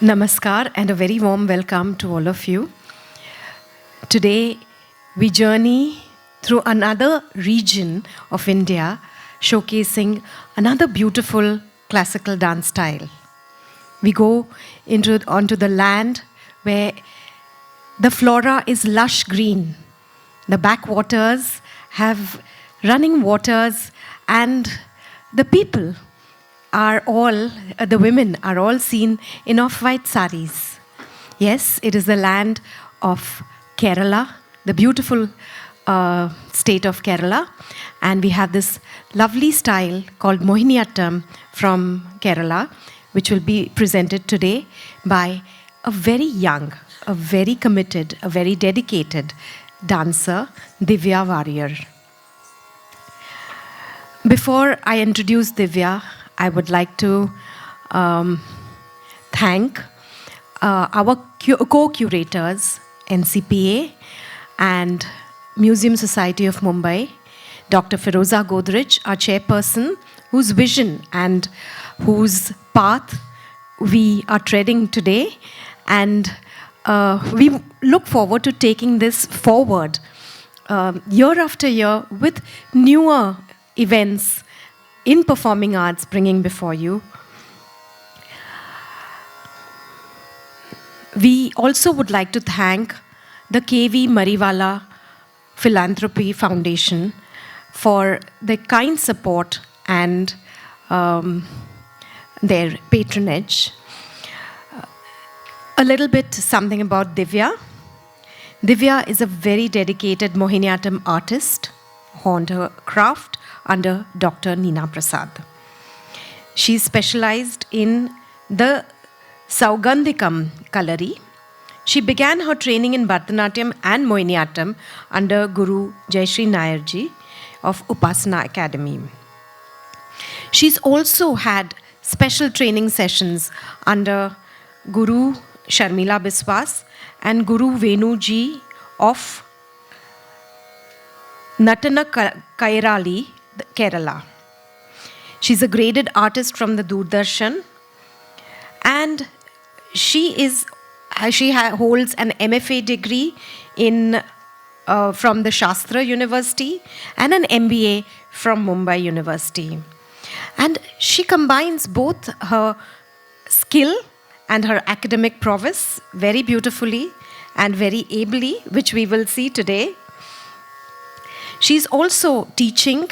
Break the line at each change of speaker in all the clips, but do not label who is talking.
Namaskar and a very warm welcome to all of you. Today, we journey through another region of India, showcasing another beautiful classical dance style. We go onto the land where the flora is lush green. The backwaters have running waters, and the people are all, the women are all seen in off-white saris. Yes, it is the land of Kerala, the beautiful state of Kerala. And we have this lovely style called Mohiniyattam from Kerala, which will be presented today by a very young, a very committed, a very dedicated dancer, Divya Warier. Before I introduce Divya, I would like to thank our co-curators, NCPA and Museum Society of Mumbai, Dr. Firoza Godrej, our chairperson, whose vision and whose path we are treading today. And we look forward to taking this forward year after year with newer events in performing arts bringing before you. We also would like to thank the KV Mariwala Philanthropy Foundation for their kind support and their patronage. A little bit something about Divya. Divya is a very dedicated Mohiniyattam artist, honed her craft under Dr. Neena Prasad. She specialized in the Saugandhikam Kalari. She began her training in Bharatanatyam and Mohiniyattam under Guru Jayashree Nayarji of Upasana Academy. She's also had special training sessions under Guru Sharmila Biswas and Guru Venuji of Natana Kairali, Kerala. She's a graded artist from the Doordarshan, and she holds an MFA degree from the Shastra University and an MBA from Mumbai University. And she combines both her skill and her academic prowess very beautifully and very ably, which we will see today. She's also teaching,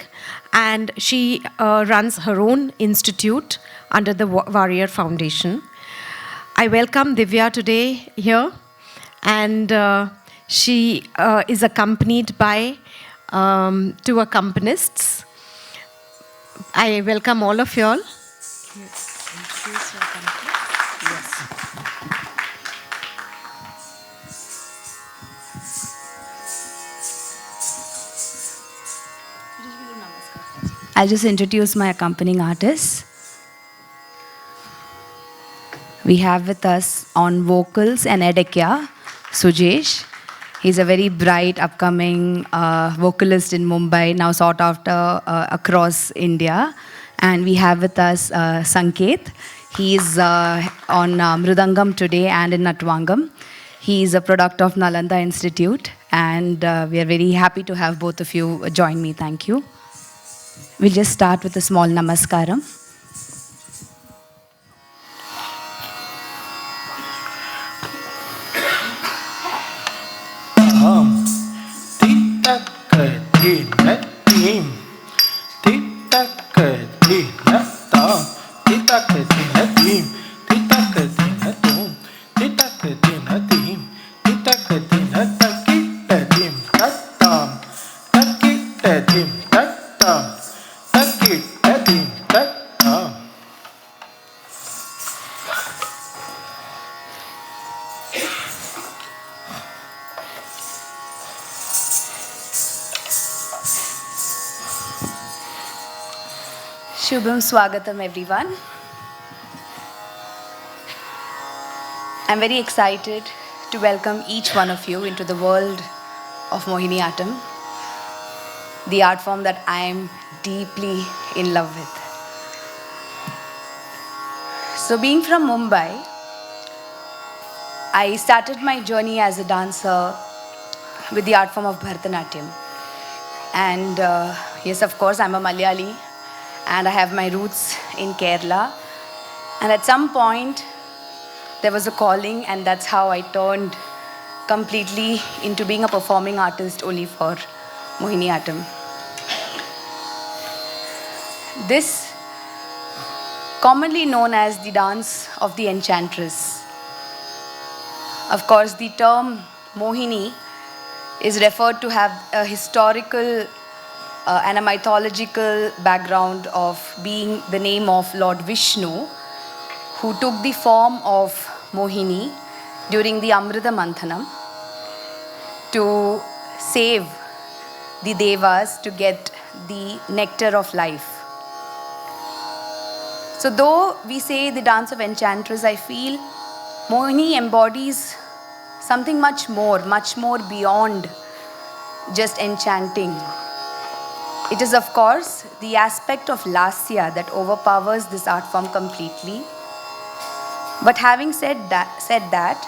and she runs her own institute under the Warier Foundation. I welcome Divya today here, and she is accompanied by two accompanists. I welcome all of you all.
I'll just introduce my accompanying artists. We have with us on vocals and Edekya, Sujesh. He's a very bright, upcoming vocalist in Mumbai, now sought after across India. And we have with us Sanket. He's on Mridangam today and in Natvangam. He's a product of Nalanda Institute, and we are very happy to have both of you join me. Thank you. We'll just start with a small namaskaram. Shubham Swagatam, everyone. I'm very excited to welcome each one of you into the world of Mohiniyattam, the art form that I'm deeply in love with. So being from Mumbai, I started my journey as a dancer with the art form of Bharatanatyam. And yes, of course, I'm a Malayali and I have my roots in Kerala. And at some point, there was a calling, and that's how I turned completely into being a performing artist only for Mohiniyattam. This, commonly known as the dance of the enchantress. Of course, the term Mohini is referred to have a historical and a mythological background of being the name of Lord Vishnu, who took the form of Mohini during the Amrita Manthanam to save the Devas to get the nectar of life. So though we say the dance of enchantress, I feel Mohini embodies something much more beyond just enchanting. It is, of course, the aspect of lasya that overpowers this art form completely. But having said that,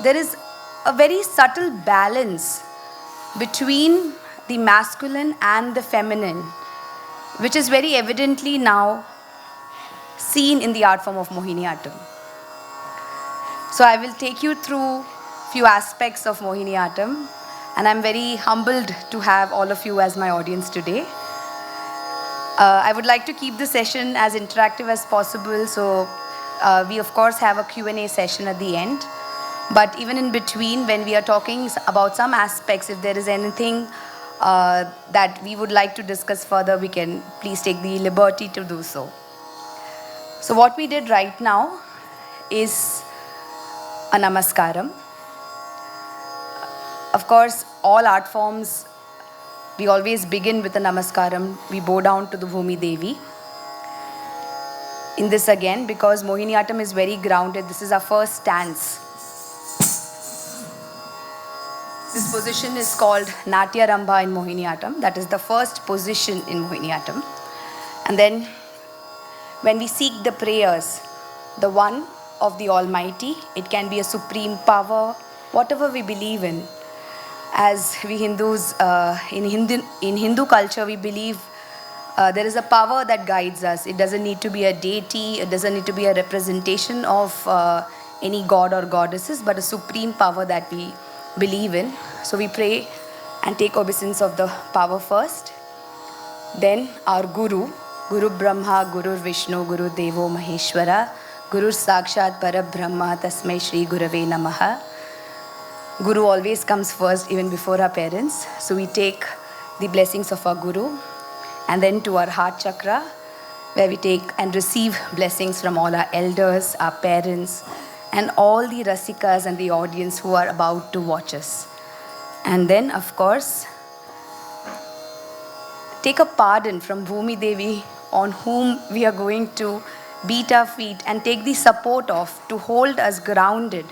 there is a very subtle balance between the masculine and the feminine, which is very evidently now seen in the art form of Mohiniyattam. So I will take you through few aspects of Mohiniyattam, and I'm very humbled to have all of you as my audience today. I would like to keep the session as interactive as possible, so we of course have a Q&A session at the end. But even in between, when we are talking about some aspects, if there is anything that we would like to discuss further, we can please take the liberty to do so. So what we did right now is a namaskaram. Of course, all art forms, we always begin with a namaskaram. We bow down to the Bhumi Devi. In this again, because Mohiniyattam is very grounded, this is our first stance. This position is called Natya Rambha in Mohiniyattam. That is the first position in Mohiniyattam. And then when we seek the prayers, the one of the Almighty, it can be a supreme power, whatever we believe in. As we Hindus, in Hindu culture, we believe there is a power that guides us. It doesn't need to be a deity, it doesn't need to be a representation of any god or goddesses, but a supreme power that we believe in. So we pray and take obeisance of the power first. Then our Guru, Guru Brahma, Guru Vishnu, Guru Devo Maheshwara, Guru Sakshat Parabrahma, Tasmai Shri Gurave Namaha. Guru always comes first, even before our parents. So we take the blessings of our Guru, and then to our heart chakra, where we take and receive blessings from all our elders, our parents, and all the rasikas and the audience who are about to watch us. And then, of course, take a pardon from Bhumi Devi, on whom we are going to beat our feet and take the support of, to hold us grounded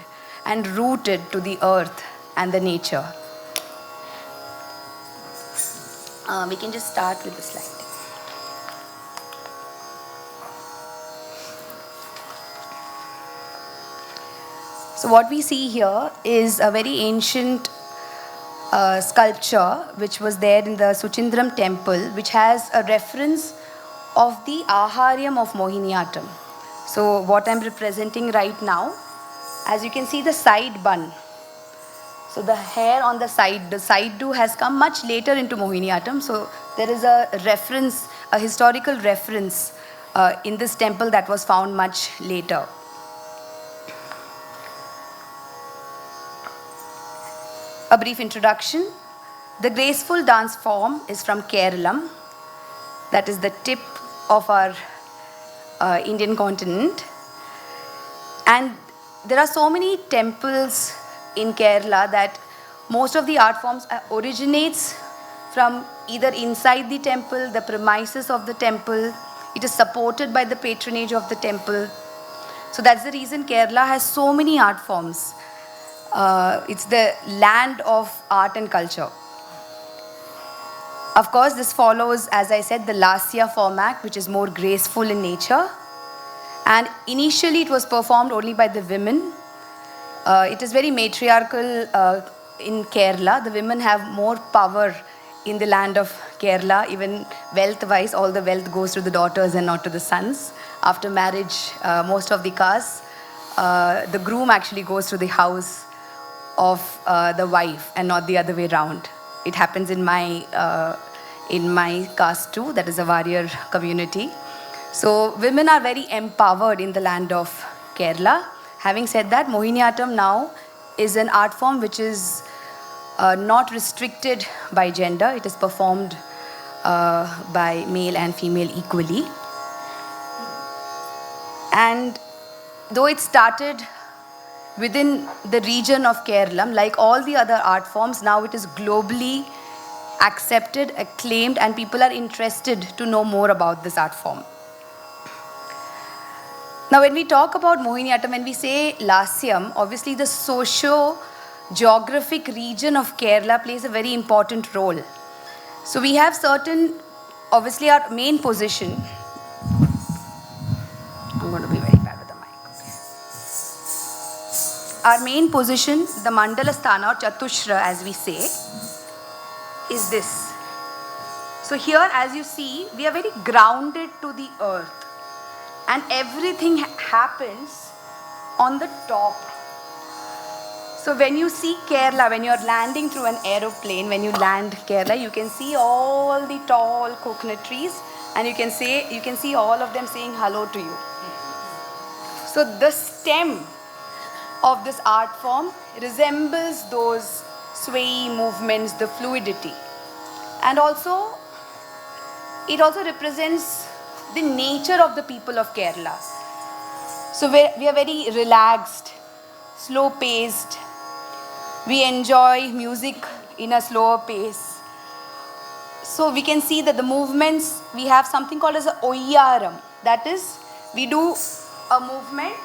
and rooted to the earth and the nature. We can just start with the slide. So what we see here is a very ancient sculpture which was there in the Suchindram temple, which has a reference of the Aharyam of Mohiniyattam. So what I'm representing right now, as you can see, the side bun. So the hair on the side do has come much later into Mohiniyattam. So there is a reference, a historical reference in this temple that was found much later. A brief introduction. The graceful dance form is from Kerala. That is the tip of our Indian continent. And there are so many temples in Kerala that most of the art forms originates from either inside the temple, the premises of the temple. It is supported by the patronage of the temple. So that's the reason Kerala has so many art forms. It's the land of art and culture. Of course, this follows, as I said, the Lasya format, which is more graceful in nature. And initially, it was performed only by the women. It is very matriarchal in Kerala. The women have more power in the land of Kerala. Even wealth-wise, all the wealth goes to the daughters and not to the sons. After marriage, most of the castes, the groom actually goes to the house of the wife and not the other way around. It happens in my caste too, that is a Warier community. So women are very empowered in the land of Kerala. Having said that, Mohiniyattam now is an art form which is not restricted by gender. It is performed by male and female equally. And though it started within the region of Kerala, like all the other art forms, now it is globally accepted, acclaimed, and people are interested to know more about this art form. Now, when we talk about Mohiniyattam, when we say Lasyam, obviously the socio-geographic region of Kerala plays a very important role. So we have certain, obviously our main position, I'm going to be very bad with the mic. Our main position, the Mandala Sthana or Chatushra as we say, is this. So here as you see, we are very grounded to the earth. And everything happens on the top. So when you see Kerala, when you're landing through an aeroplane, when you land Kerala, you can see all the tall coconut trees and you can see all of them saying hello to you. So the stem of this art form resembles those swaying movements, the fluidity. And also, it also represents the nature of the people of Kerala. So we are very relaxed, slow-paced. We enjoy music in a slower pace. So we can see that the movements, we have something called as a Oyaram. That is, we do a movement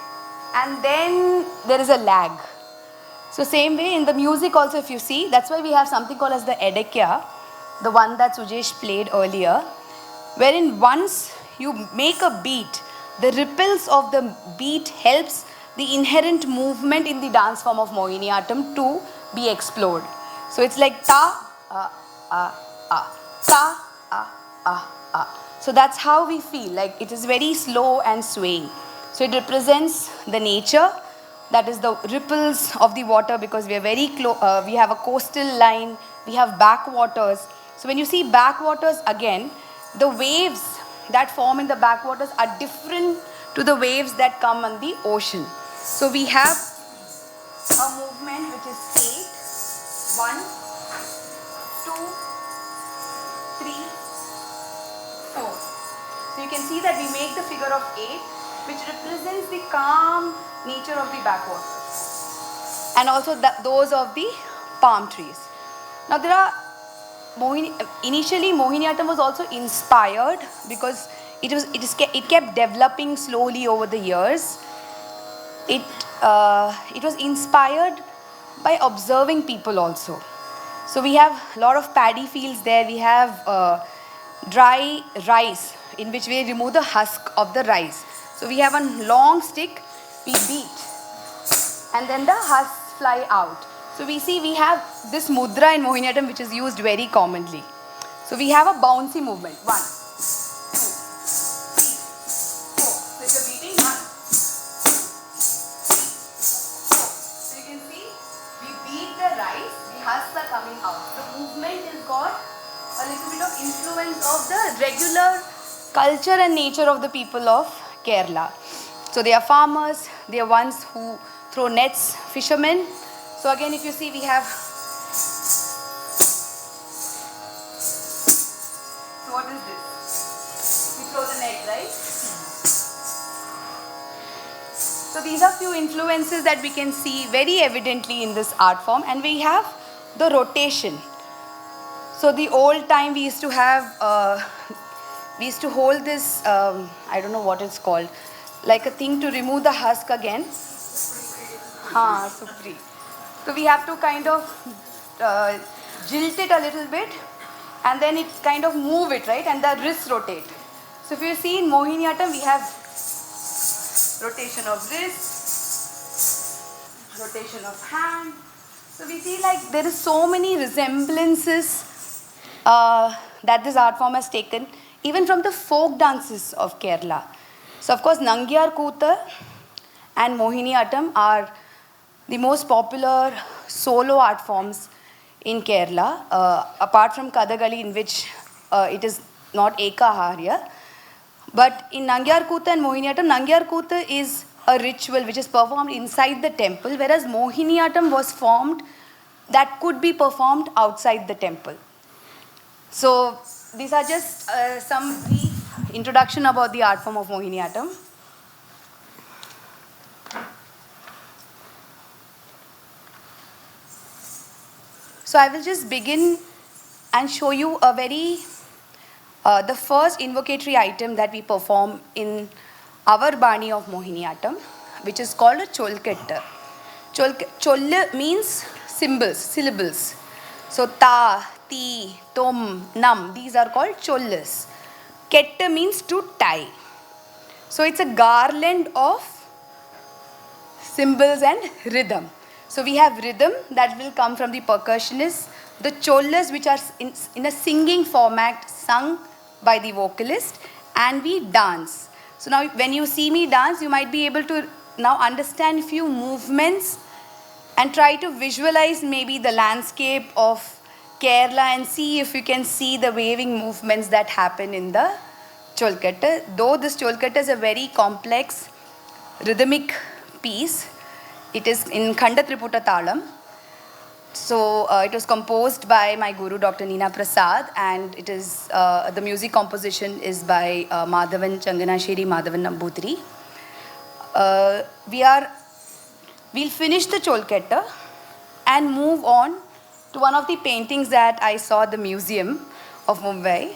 and then there is a lag. So same way in the music also if you see, that's why we have something called as the Edekya, the one that Sujesh played earlier, wherein once you make a beat, the ripples of the beat helps the inherent movement in the dance form of Mohiniyattam to be explored. So it's like ta, ta, So that's how we feel, like it is very slow and swaying. So it represents the nature, that is the ripples of the water because we are very close, we have a coastal line, we have backwaters. So when you see backwaters again, the waves that form in the backwaters are different to the waves that come on the ocean. So we have a movement which is 8, 1, 2, 3, 4. So you can see that we make the figure of 8 which represents the calm nature of the backwaters and also those of the palm trees. Now there are initially Mohiniyattam was also inspired because it kept developing slowly over the years. It was inspired by observing people also. So we have a lot of paddy fields there. We have dry rice in which we remove the husk of the rice. So we have a long stick, we beat and then the husks fly out. So we see we have this mudra in Mohiniyattam which is used very commonly. So we have a bouncy movement. 1, 2, 3, 4. So if you're beating 1, 2, 3, 4. So you can see we beat the rice, the husks are coming out. The movement has got a little bit of influence of the regular culture and nature of the people of Kerala. So they are farmers, they are ones who throw nets, fishermen. So again, if you see, we have. So what is this? We throw the net, right? So these are few influences that we can see very evidently in this art form, and we have the rotation. So the old time we used to have, we used to hold this. I don't know what it's called, like a thing to remove the husk again. Supri. So we have to kind of jilt it a little bit and then it kind of move it, right? And the wrists rotate. So if you see in Mohiniyattam, we have rotation of wrists, rotation of hand. So we see like there is so many resemblances that this art form has taken, even from the folk dances of Kerala. So of course, Nangyar Koothal and Mohiniyattam are the most popular solo art forms in Kerala, apart from Kathakali, in which it is not Ekaharya. But in Nangyar Koothal and Mohiniyattam, Nangyar Koothal is a ritual which is performed inside the temple, whereas Mohiniyattam was formed that could be performed outside the temple. So these are just some brief introduction about the art form of Mohiniyattam. So I will just begin and show you a the first invocatory item that we perform in our Bani of Mohiniyattam, which is called a cholketta. Cholle means symbols, syllables. So ta, ti, tom, nam, these are called chollas. Ketta means to tie. So it's a garland of symbols and rhythm. So we have rhythm that will come from the percussionists, the chollas which are in a singing format sung by the vocalist, and we dance. So now when you see me dance, you might be able to now understand few movements and try to visualize maybe the landscape of Kerala and see if you can see the waving movements that happen in the cholketta. Though this cholketta is a very complex rhythmic piece, it is in Khanda Triputa Talam. So it was composed by my guru, Dr. Neena Prasad, and it is the music composition is by Madhavan Changanasheri Madhavan Nambutri. We'll finish the cholketta and move on to one of the paintings that I saw at the Museum of Mumbai.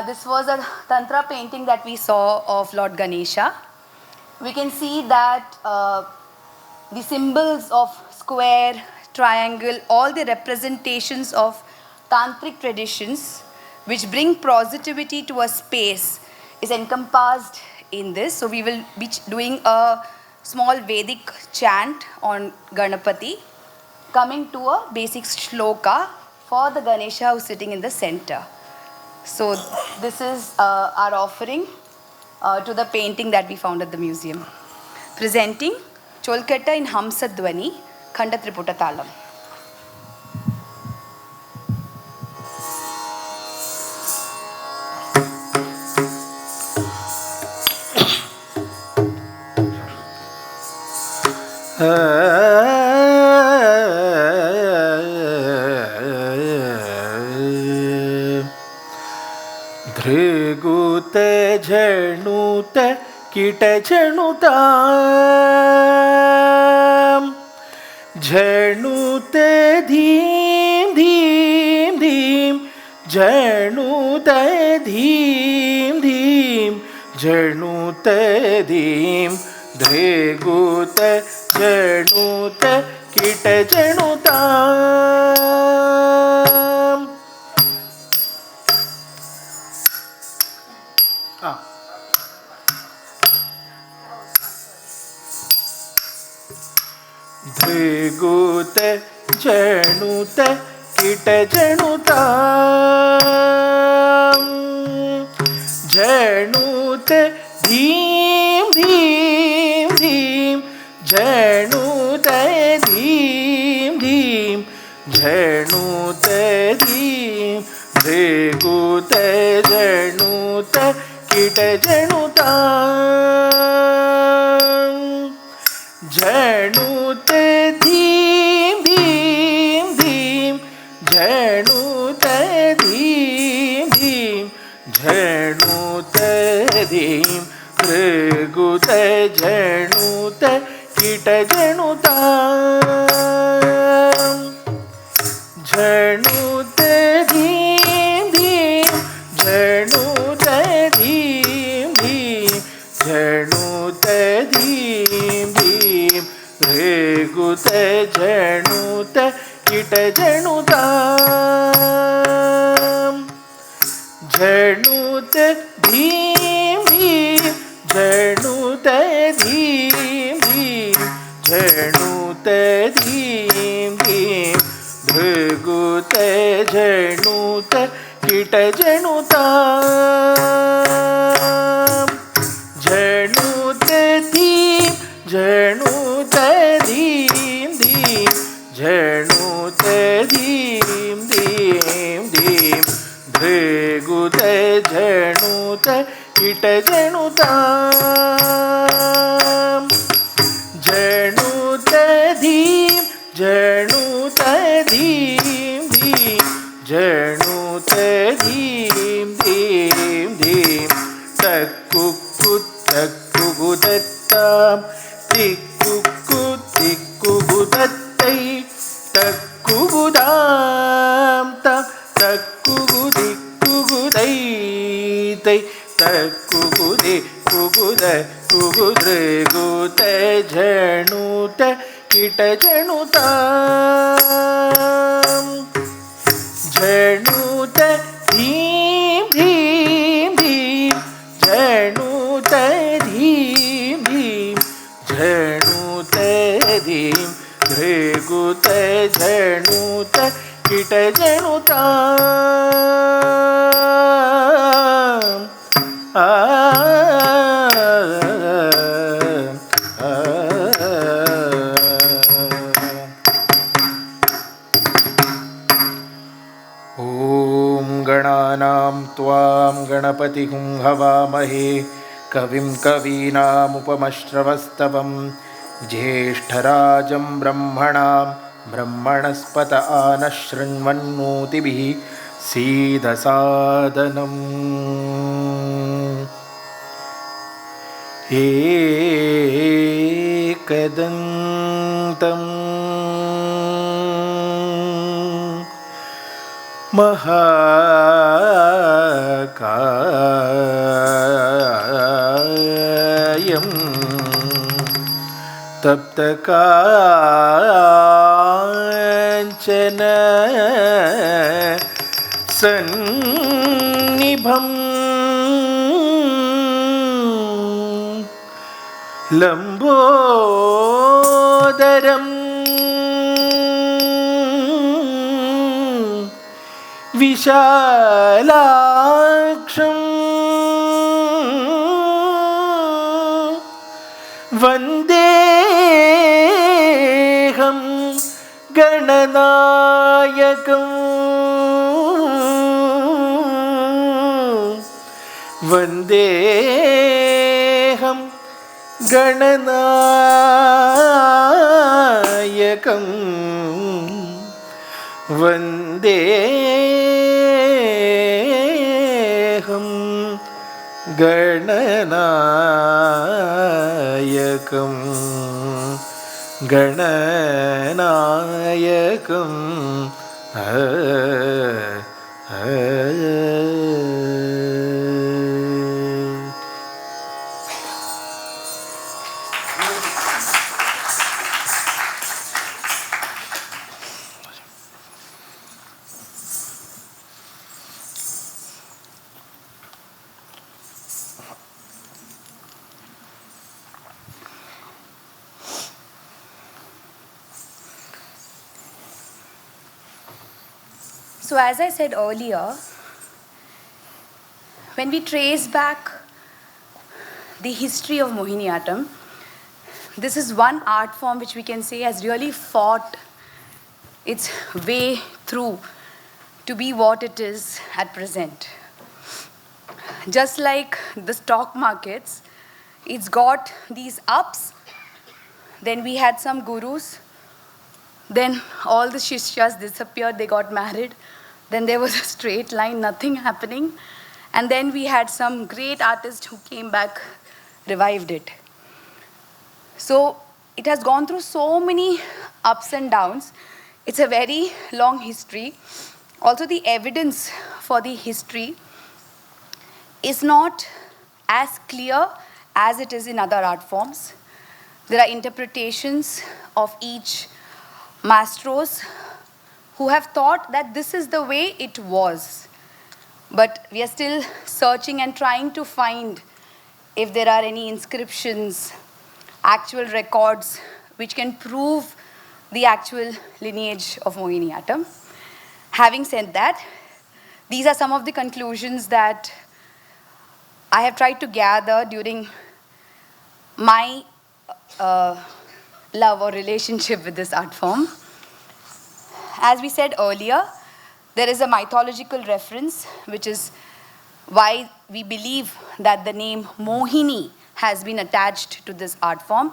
This was a Tantra painting that we saw of Lord Ganesha. We can see that the symbols of square, triangle, all the representations of tantric traditions which bring positivity to a space is encompassed in this. So we will be doing a small Vedic chant on Ganapati, coming to a basic shloka for the Ganesha who is sitting in the center. So this is our offering to the painting that we found at the museum. Presenting Cholketta in Hamsadwani, Khanda Triputa Talam.
धृगुते झणुते Kite झणुता झणुते धीम धीम धीम झणुते धीम धीम झणुते धीम धृगुते झणुते Kite झणुता धृगुते झणुते Kite झणुता झणुते धीम धीम धीम झणुते धीम धीम झणुते धीम धृगुते झणुते Kite झणुता झणुते धीम धीम धीम झणुते धीम धीम झणुते धीम भृगुते झणुते Kite झणुता झणुते धीम धीम झणुते धीम धीम झणुते धीम धीम भृगुते झणुते Kite झणुता झणुते धीम धीम झणुते धीम धीम झणुते धीं धीं भृगुते झणुते कीट जणुतां झणुते धीं झणुते धीं धीं झणुते धीं धीं धीं भृगुते झणुते कीट जणुतां झणुते धीं झणुते धीं धीं झणुते धीं धीं धीं तक्कुकुदत्तां तिक्कुकुदत्तै तक्कुकुदां तक्कुकुदिक्कुकुदैतै तक्कुकुदिक्कुकुदृगुते झणुते कीट जणुतां झणुते धीं धीं धीं झणुते धीं धीं झणुते धीं भृगुते झणुते कीट जणुतां गणानां त्वां गणपतिं हवामहे कविं कवीनामुपमश्रवस्तवं ज्येष्ठराजं ब्रह्मणां ब्रह्मणस्पत आनः शृण्वन्नोतिभिः सीदसादनम् एकदन्तम् महाकायं तप्तकाञ्चन सन्निभं लम्बोदरं विशालाक्षं वन्देऽहं गणनायकं वन्देऽहं गणनायकं वन्देऽहं गणनायकं गणनायकं
So as I said earlier, when we trace back the history of Mohiniyattam, this is one art form which we can say has really fought its way through to be what it is at present. Just like the stock markets, it's got these ups. Then we had some gurus. Then all the shishyas disappeared, they got married. Then there was a straight line, nothing happening. And then we had some great artist who came back, revived it. So it has gone through so many ups and downs. It's a very long history. Also, the evidence for the history is not as clear as it is in other art forms. There are interpretations of each maestros who have thought that this is the way it was. But we are still searching and trying to find if there are any inscriptions, actual records which can prove the actual lineage of Mohiniyattam. Having said that, these are some of the conclusions that I have tried to gather during my love or relationship with this art form. As we said earlier, there is a mythological reference, which is why we believe that the name Mohini has been attached to this art form.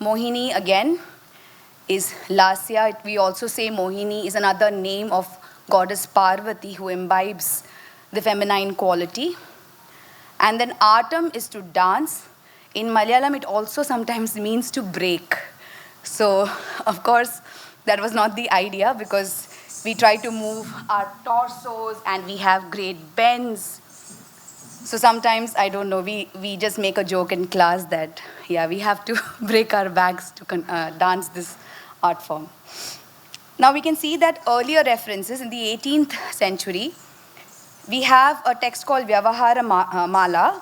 Mohini, again, is Lasya. We also say Mohini is another name of goddess Parvati, who imbibes the feminine quality. And then Attam is to dance. In Malayalam, it also sometimes means to break. So, of course, that was not the idea, because we try to move our torsos and we have great bends. So sometimes, I don't know, we just make a joke in class that, yeah, we have to break our backs to dance this art form. Now we can see that earlier references in the 18th century, we have a text called Vyavahara Mala,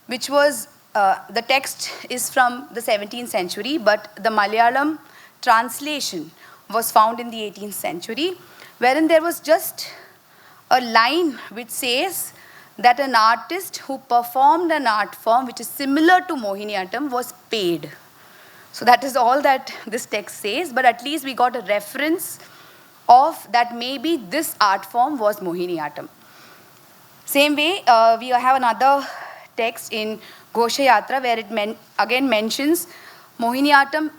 which was, the text is from the 17th century, but the Malayalam translation was found in the 18th century, wherein there was just a line which says that an artist who performed an art form which is similar to Mohiniyattam was paid. So that is all that this text says, but at least we got a reference of that maybe this art form was Mohiniyattam. Same way, we have another text in Ghoshayatra where it again mentions Mohiniyattam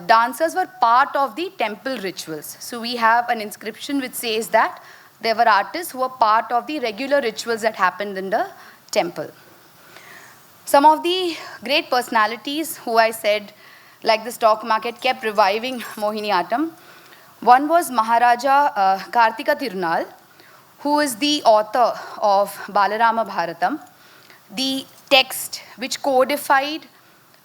dancers were part of the temple rituals. So we have an inscription which says that there were artists who were part of the regular rituals that happened in the temple. Some of the great personalities who I said, like the stock market, kept reviving Mohiniyattam. One was Maharaja Kartika Tirunal, who is the author of Balarama Bharatam, the text which codified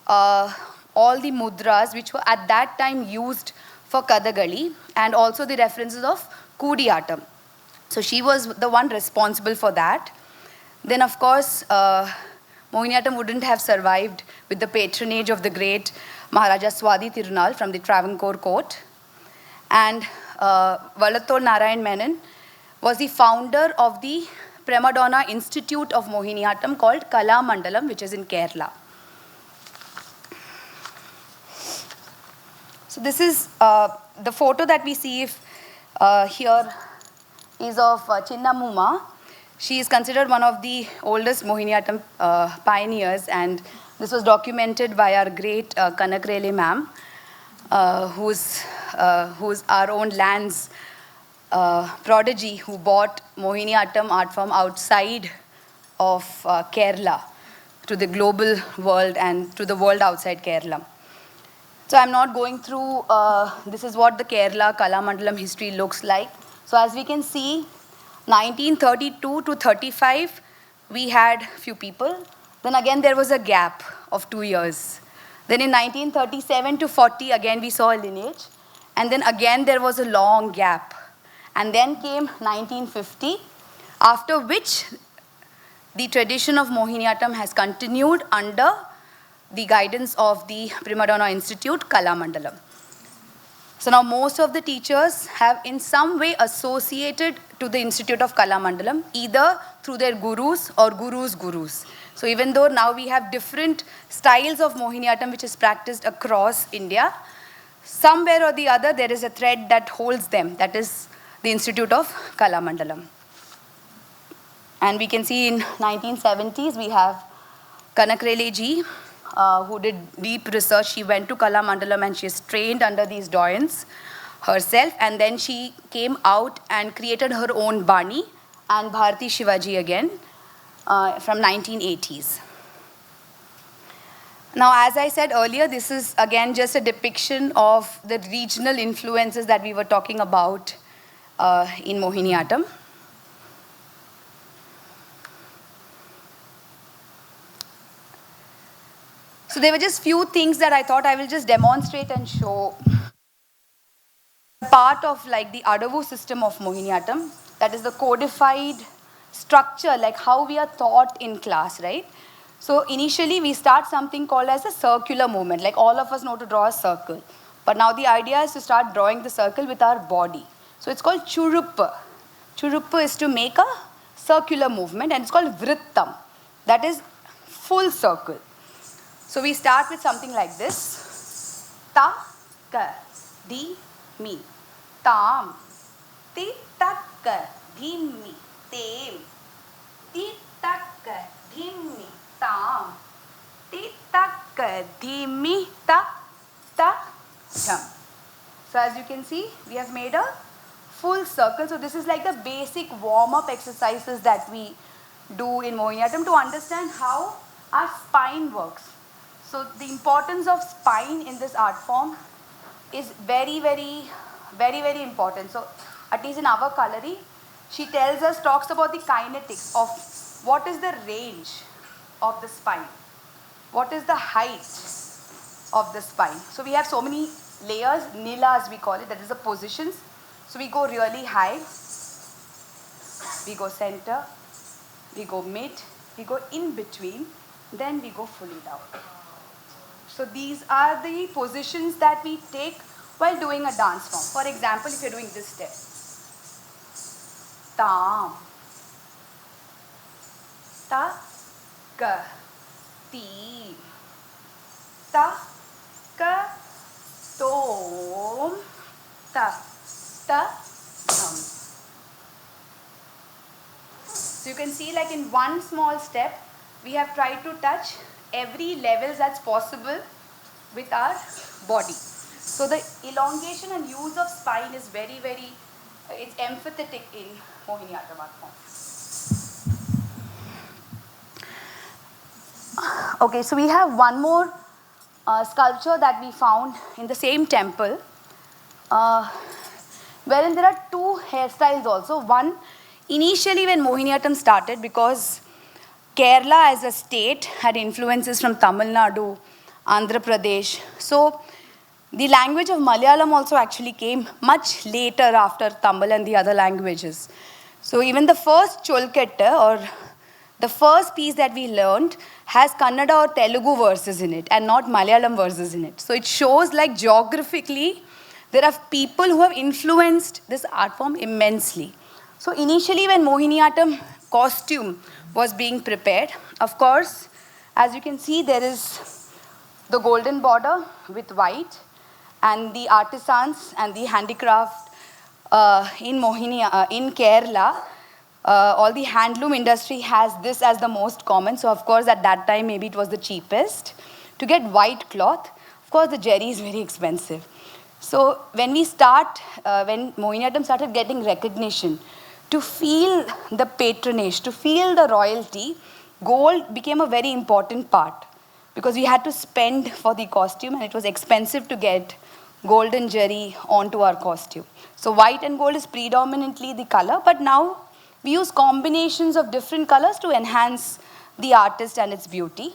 all the mudras which were at that time used for Kadagali, and also the references of Kudiyattam. So she was the one responsible for that. Then, of course, Mohiniyattam wouldn't have survived with the patronage of the great Maharaja Swadi Tirunal from the Travancore court. And Vallathol Narayan Menon was the founder of the Prima Donna Institute of Mohiniyattam called Kala Mandalam, which is in Kerala. So this is the photo that we see here is of Chinnamuma. She is considered one of the oldest Mohiniyattam pioneers, and this was documented by our great Kanakrele ma'am, who's our own land's prodigy, who bought Mohiniyattam art form outside of Kerala to the global world and to the world outside Kerala. So I'm not going through, this is what the Kerala Kalamandalam history looks like. So as we can see, 1932 to 35, we had few people. Then again, there was a gap of 2 years. Then in 1937 to 40, again, we saw a lineage. And then again, there was a long gap. And then came 1950, after which the tradition of Mohiniyattam has continued under the guidance of the Prima Donna Institute, Kalamandalam. So now most of the teachers have in some way associated to the Institute of Kalamandalam, either through their gurus or gurus' gurus. So even though now we have different styles of Mohiniyattam which is practiced across India, somewhere or the other there is a thread that holds them, that is the Institute of Kalamandalam. And we can see in 1970s we have Kanakrele ji, who did deep research. She went to Kalamandalam and she is trained under these doyens herself, and then she came out and created her own Bani and Bharati Shivaji again from 1980s. Now, as I said earlier, this is again just a depiction of the regional influences that we were talking about in Mohiniyattam. So there were just few things that I thought I will just demonstrate and show. Part of like the Adavu system of Mohiniyattam, that is the codified structure, like how we are taught in class, right? So initially we start something called as a circular movement, like all of us know to draw a circle. But now the idea is to start drawing the circle with our body. So it's called churuppa. Churuppa is to make a circular movement, and it's called vrittam. That is full circle. So we start with something like this. Ta, ka, di, mi, tam. Ti, ta, ka, di, mi, tem. Ti, ta, ka, di, mi, tam. Ti, ta, ka, di, mi, ta, ta, tam. So as you can see, we have made a full circle. So this is like the basic warm-up exercises that we do in Mohiniyattam to understand how our spine works. So the importance of spine in this art form is very, very, very, very important. So at least in our Kalari, she talks about the kinetics of what is the range of the spine, what is the height of the spine. So we have so many layers, nilas we call it, that is the positions. So we go really high, we go center, we go mid, we go in between, then we go fully down. So these are the positions that we take while doing a dance form. For example, if you're doing this step, tam, ta, ka, ti, ta, ka, tom, ta, ta, tam. So you can see, like in one small step, we have tried to touch every level that's possible with our body. So the elongation and use of spine is very, very, it's emphatic in Mohiniyattam art form. Okay, so we have one more sculpture that we found in the same temple, wherein there are two hairstyles also. One, initially when Mohiniyattam started, because Kerala as a state had influences from Tamil Nadu, Andhra Pradesh. So the language of Malayalam also actually came much later after Tamil and the other languages. So even the first Cholkette, or the first piece that we learned, has Kannada or Telugu verses in it and not Malayalam verses in it. So it shows, like, geographically there are people who have influenced this art form immensely. So initially when Mohiniyattam costume was being prepared, of course, as you can see, there is the golden border with white, and the artisans and the handicraft in Kerala, all the handloom industry has this as the most common. So of course at that time maybe it was the cheapest. To get white cloth, of course the jerry is very expensive. So when when Mohiniyattam started getting recognition, to feel the patronage, to feel the royalty, gold became a very important part, because we had to spend for the costume and it was expensive to get golden jerry onto our costume. So white and gold is predominantly the color, but now we use combinations of different colors to enhance the artist and its beauty.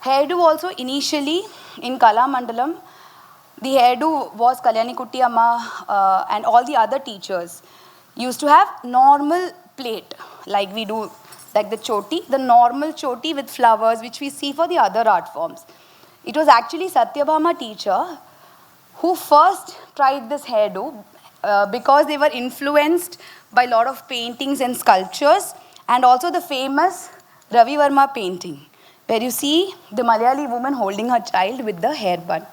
Hairdo also, initially in Kala Mandalam, the hairdo was Kalyani Kutti Amma and all the other teachers used to have normal plait, like we do, like the choti, the normal choti with flowers, which we see for the other art forms. It was actually Satyabhama teacher who first tried this hairdo because they were influenced by a lot of paintings and sculptures, and also the famous Ravi Verma painting, where you see the Malayali woman holding her child with the hair bun.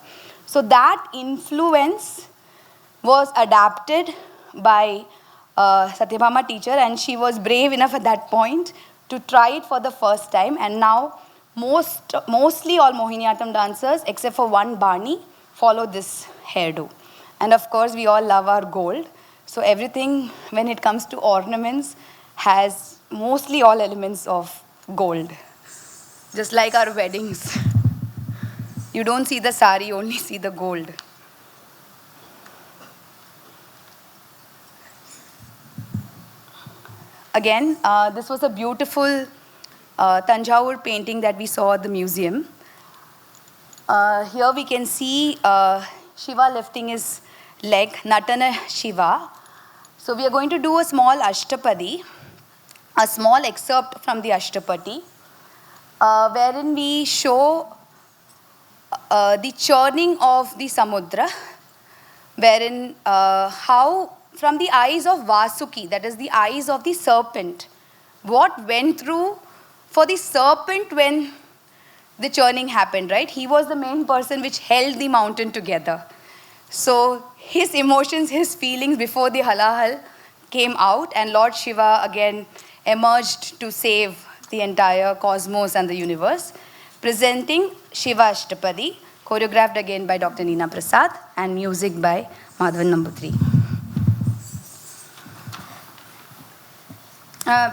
So that influence was adapted by Satyabhama teacher, and she was brave enough at that point to try it for the first time. And now mostly all Mohiniyattam dancers, except for one Bani, follow this hairdo. And of course we all love our gold. So everything when it comes to ornaments has mostly all elements of gold. Just like our weddings. You don't see the sari, you only see the gold. Again, this was a beautiful Tanjavur painting that we saw at the museum. Here we can see Shiva lifting his leg, Natana Shiva. So we are going to do a small Ashtapadi, a small excerpt from the Ashtapadi, wherein we show the churning of the Samudra, wherein how from the eyes of Vasuki, that is the eyes of the serpent, what went through for the serpent when the churning happened, right? He was the main person which held the mountain together. So his emotions, his feelings before the halahal came out, and Lord Shiva again emerged to save the entire cosmos and the universe, presenting Shiva Ashtapadi, choreographed again by Dr. Neena Prasad, and music by Madhavan Nambutri.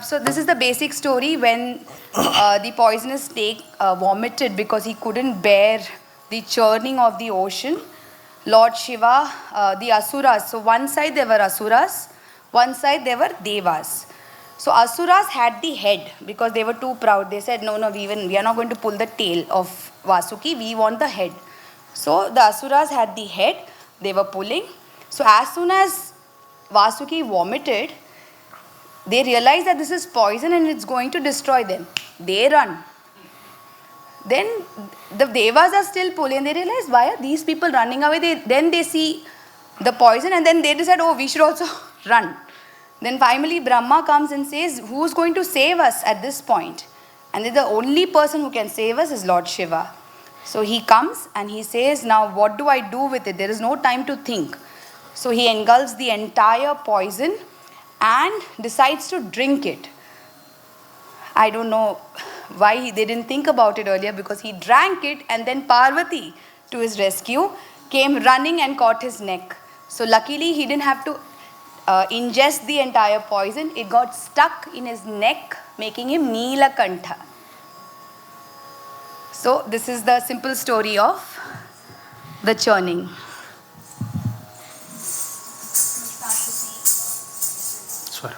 So this is the basic story. When the poisonous snake vomited because he couldn't bear the churning of the ocean, Lord Shiva, the Asuras, so one side there were Asuras, one side there were Devas. So Asuras had the head because they were too proud. They said, no, we are not going to pull the tail of Vasuki, we want the head. So the Asuras had the head, they were pulling. So as soon as Vasuki vomited, they realize that this is poison and it's going to destroy them. They run. Then the Devas are still pulling. They realize, why are these people running away? Then they see the poison and then they decide, oh, we should also run. Then finally Brahma comes and says, who's going to save us at this point? And then the only person who can save us is Lord Shiva. So he comes and he says, now what do I do with it? There is no time to think. So he engulfs the entire poison and decides to drink it. I don't know why they didn't think about it earlier, because he drank it and then Parvati, to his rescue, came running and caught his neck. So luckily he didn't have to ingest the entire poison. It got stuck in his neck, making him Neelakantha. So this is the simple story of the churning.
Swara.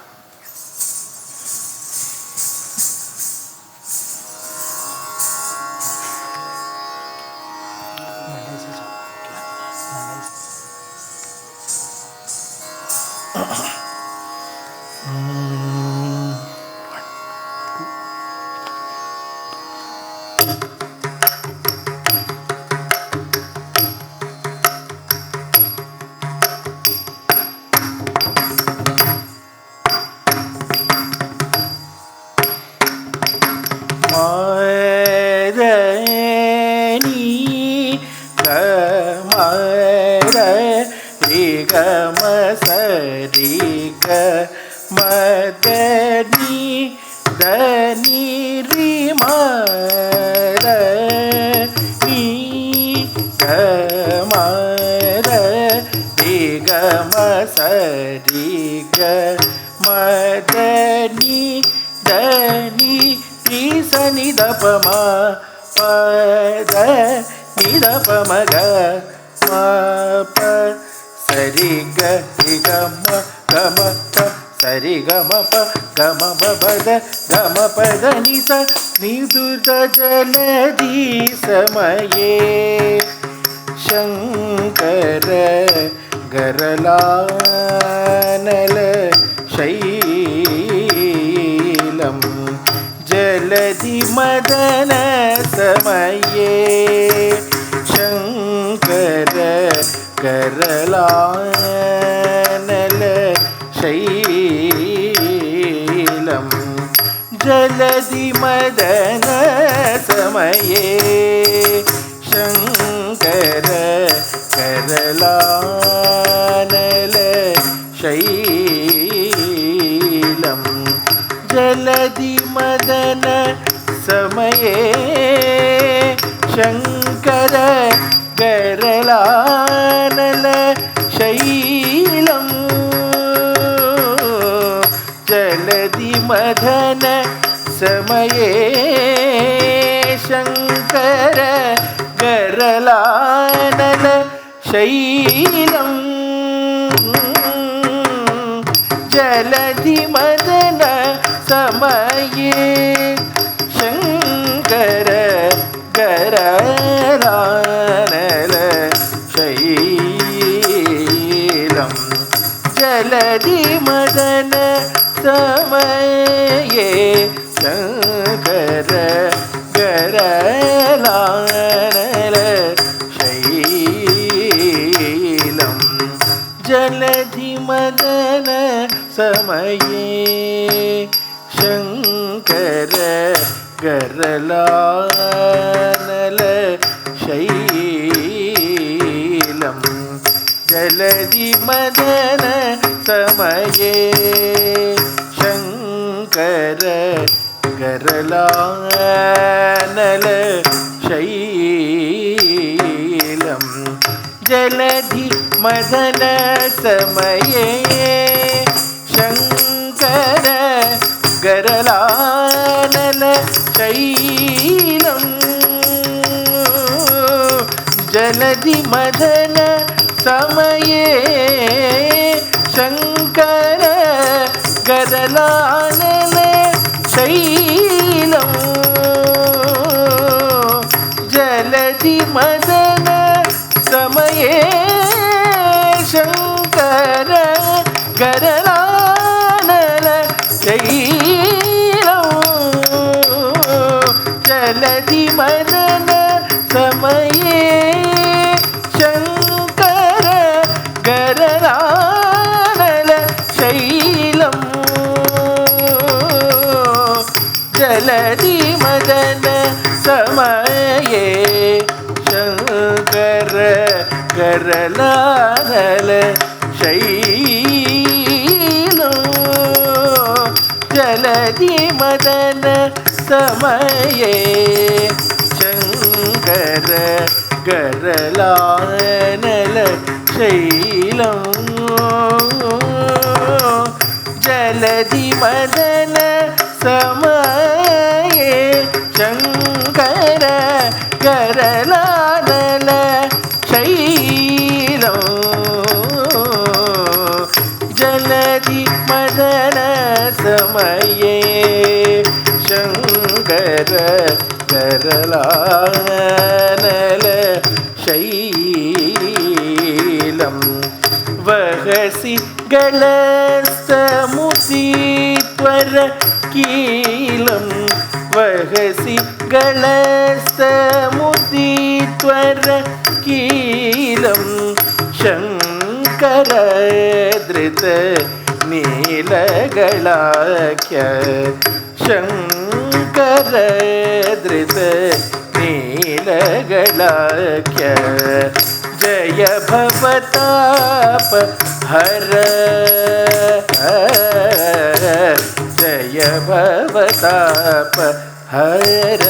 जलधि समये शंकर गरलानल शैलम जलधि मदन समये शंकर गरलानल शैलम जलधि मदन समये शंकर करलानल शैलम जलधि मदन समये शंकर करलानल शैलम जलधि मदन समये शंकर गरलानल शैलम जलधि मदन समये शंकर गरलानल शैलम जलधि मदन समये शंकर गरलानल जलधि मदन समये शङ्कर गरलानल शैलं जलधि मदन समये शङ्कर गरलानल शैलं जलधि मदन समये शङ्कर गरलानल शैलं जलधि मदन समये शङ्कर गरलानल शैलं जलधि मदन समये शङ्कर गरलानल शैलं जलधि मदन समये शङ्कर गरलानल शैलं जलधि मदन समये शङ्कर गरलानल शैलं जलधि मदन समये शङ्कर गरलानल शैलं जलधि मदन समये शङ्कर गरलानल शैलं जलधि मदन समये शङ्कर गरलानल शैलं वहसि गलस्तमुतीत्वर कीलं वहसि गलस्तमुतीत्वर कीलं शङ्कर धृत नीलगलाख्य शङ्कर धृत नीलगलाख्य जय भवताप हर जय भवताप हर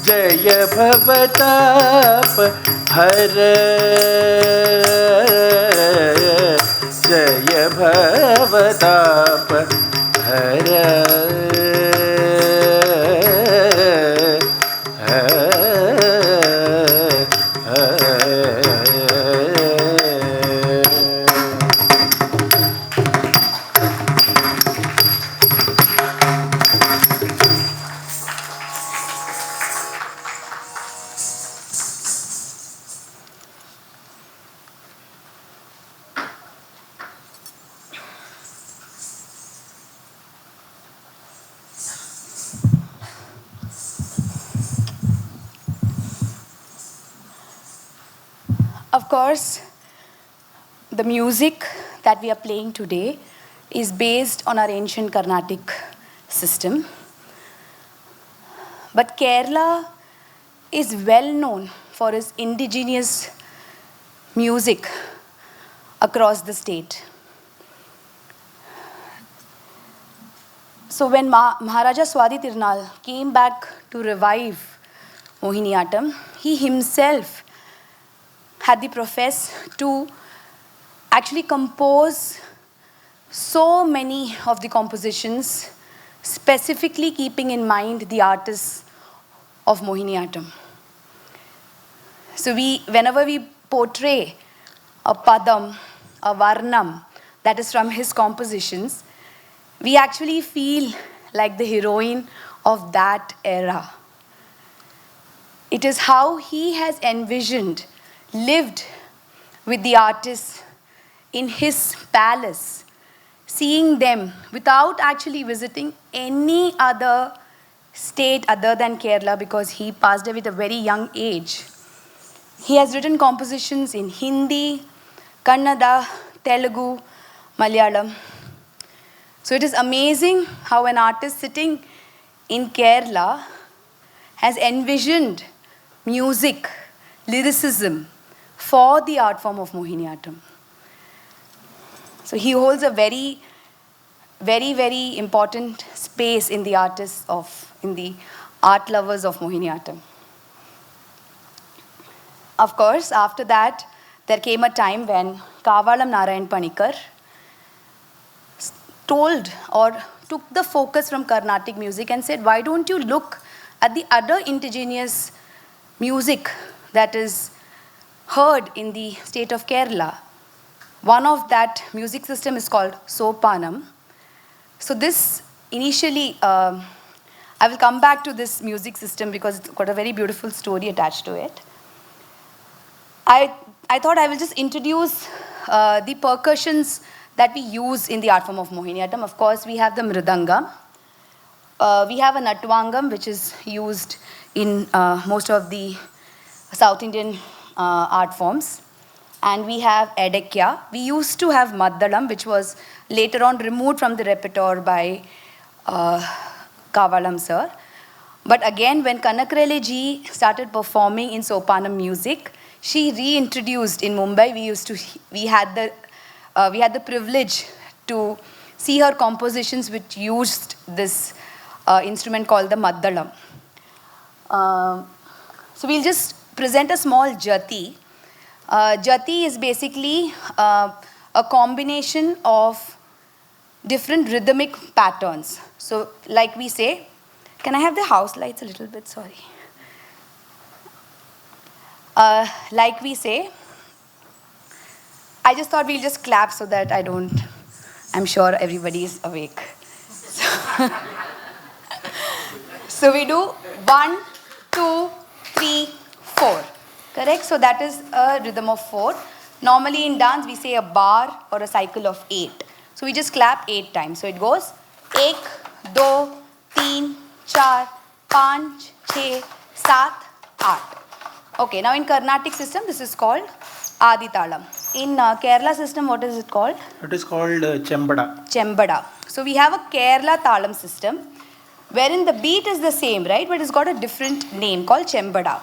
जय भवताप हर जय भवताप हर
Of course, the music that we are playing today is based on our ancient Carnatic system. But Kerala is well known for its indigenous music across the state. So when Maharaja Swadi Tirunal came back to revive Mohiniyattam, he himself had the profess to actually compose so many of the compositions, specifically keeping in mind the artists of Mohiniyattam. So whenever we portray a padam, a varnam that is from his compositions, we actually feel like the heroine of that era. It is how he has envisioned, lived with the artists in his palace, seeing them without actually visiting any other state other than Kerala, because he passed away at a very young age. He has written compositions in Hindi, Kannada, Telugu, Malayalam. So it is amazing how an artist sitting in Kerala has envisioned music, lyricism for the art form of Mohiniyattam. So he holds a very, very, very important space in the in the art lovers of Mohiniyattam. Of course, after that, there came a time when Kavalam Narayan Panikar told or took the focus from Carnatic music and said, why don't you look at the other indigenous music that is heard in the state of Kerala? One of that music system is called Sopanam. So this initially, I will come back to this music system because it's got a very beautiful story attached to it. I thought I will just introduce the percussions that we use in the art form of Mohiniyattam. Of course, we have the mridangam. We have a natvangam, which is used in most of the South Indian art forms. And we have edekya. We used to have maddalam, which was later on removed from the repertoire by Kavalam sir. But again, when Kanakrele ji started performing in Sopanam music, she reintroduced in Mumbai. We had the privilege to see her compositions which used this instrument called the maddalam. So we'll just present a small jati. Jati is basically a combination of different rhythmic patterns. So like we say, can I have the house lights a little bit? Sorry. Like we say, I just thought we'll just clap so that I'm sure everybody is awake. So we do 1, 2, 3, 4. Correct? So that is a rhythm of 4. Normally in dance, we say a bar or a cycle of 8. So we just clap 8 times. So it goes 1, 2, 3, 4, 5, 6, 7, 8. Okay, now in Carnatic system, this is called Aditalam. In Kerala system, what is it called?
It is called Chembada.
Chembada. So we have a Kerala Talam system, wherein the beat is the same, right? But it's got a different name called Chembada.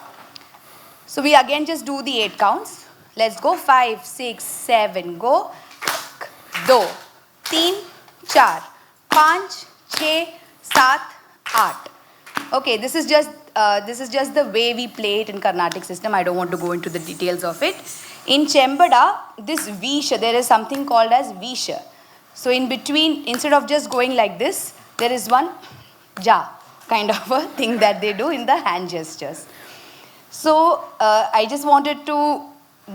So we again just do the 8 counts. Let's go 5, 6, 7, go. 1, 2, 3, 4, 5, 6, 7, 8. Okay, this is just the way we play it in Carnatic system. I don't want to go into the details of it. In Chembada, this Visha, there is something called as Visha. So in between, instead of just going like this, there is one ja kind of a thing that they do in the hand gestures. So I just wanted to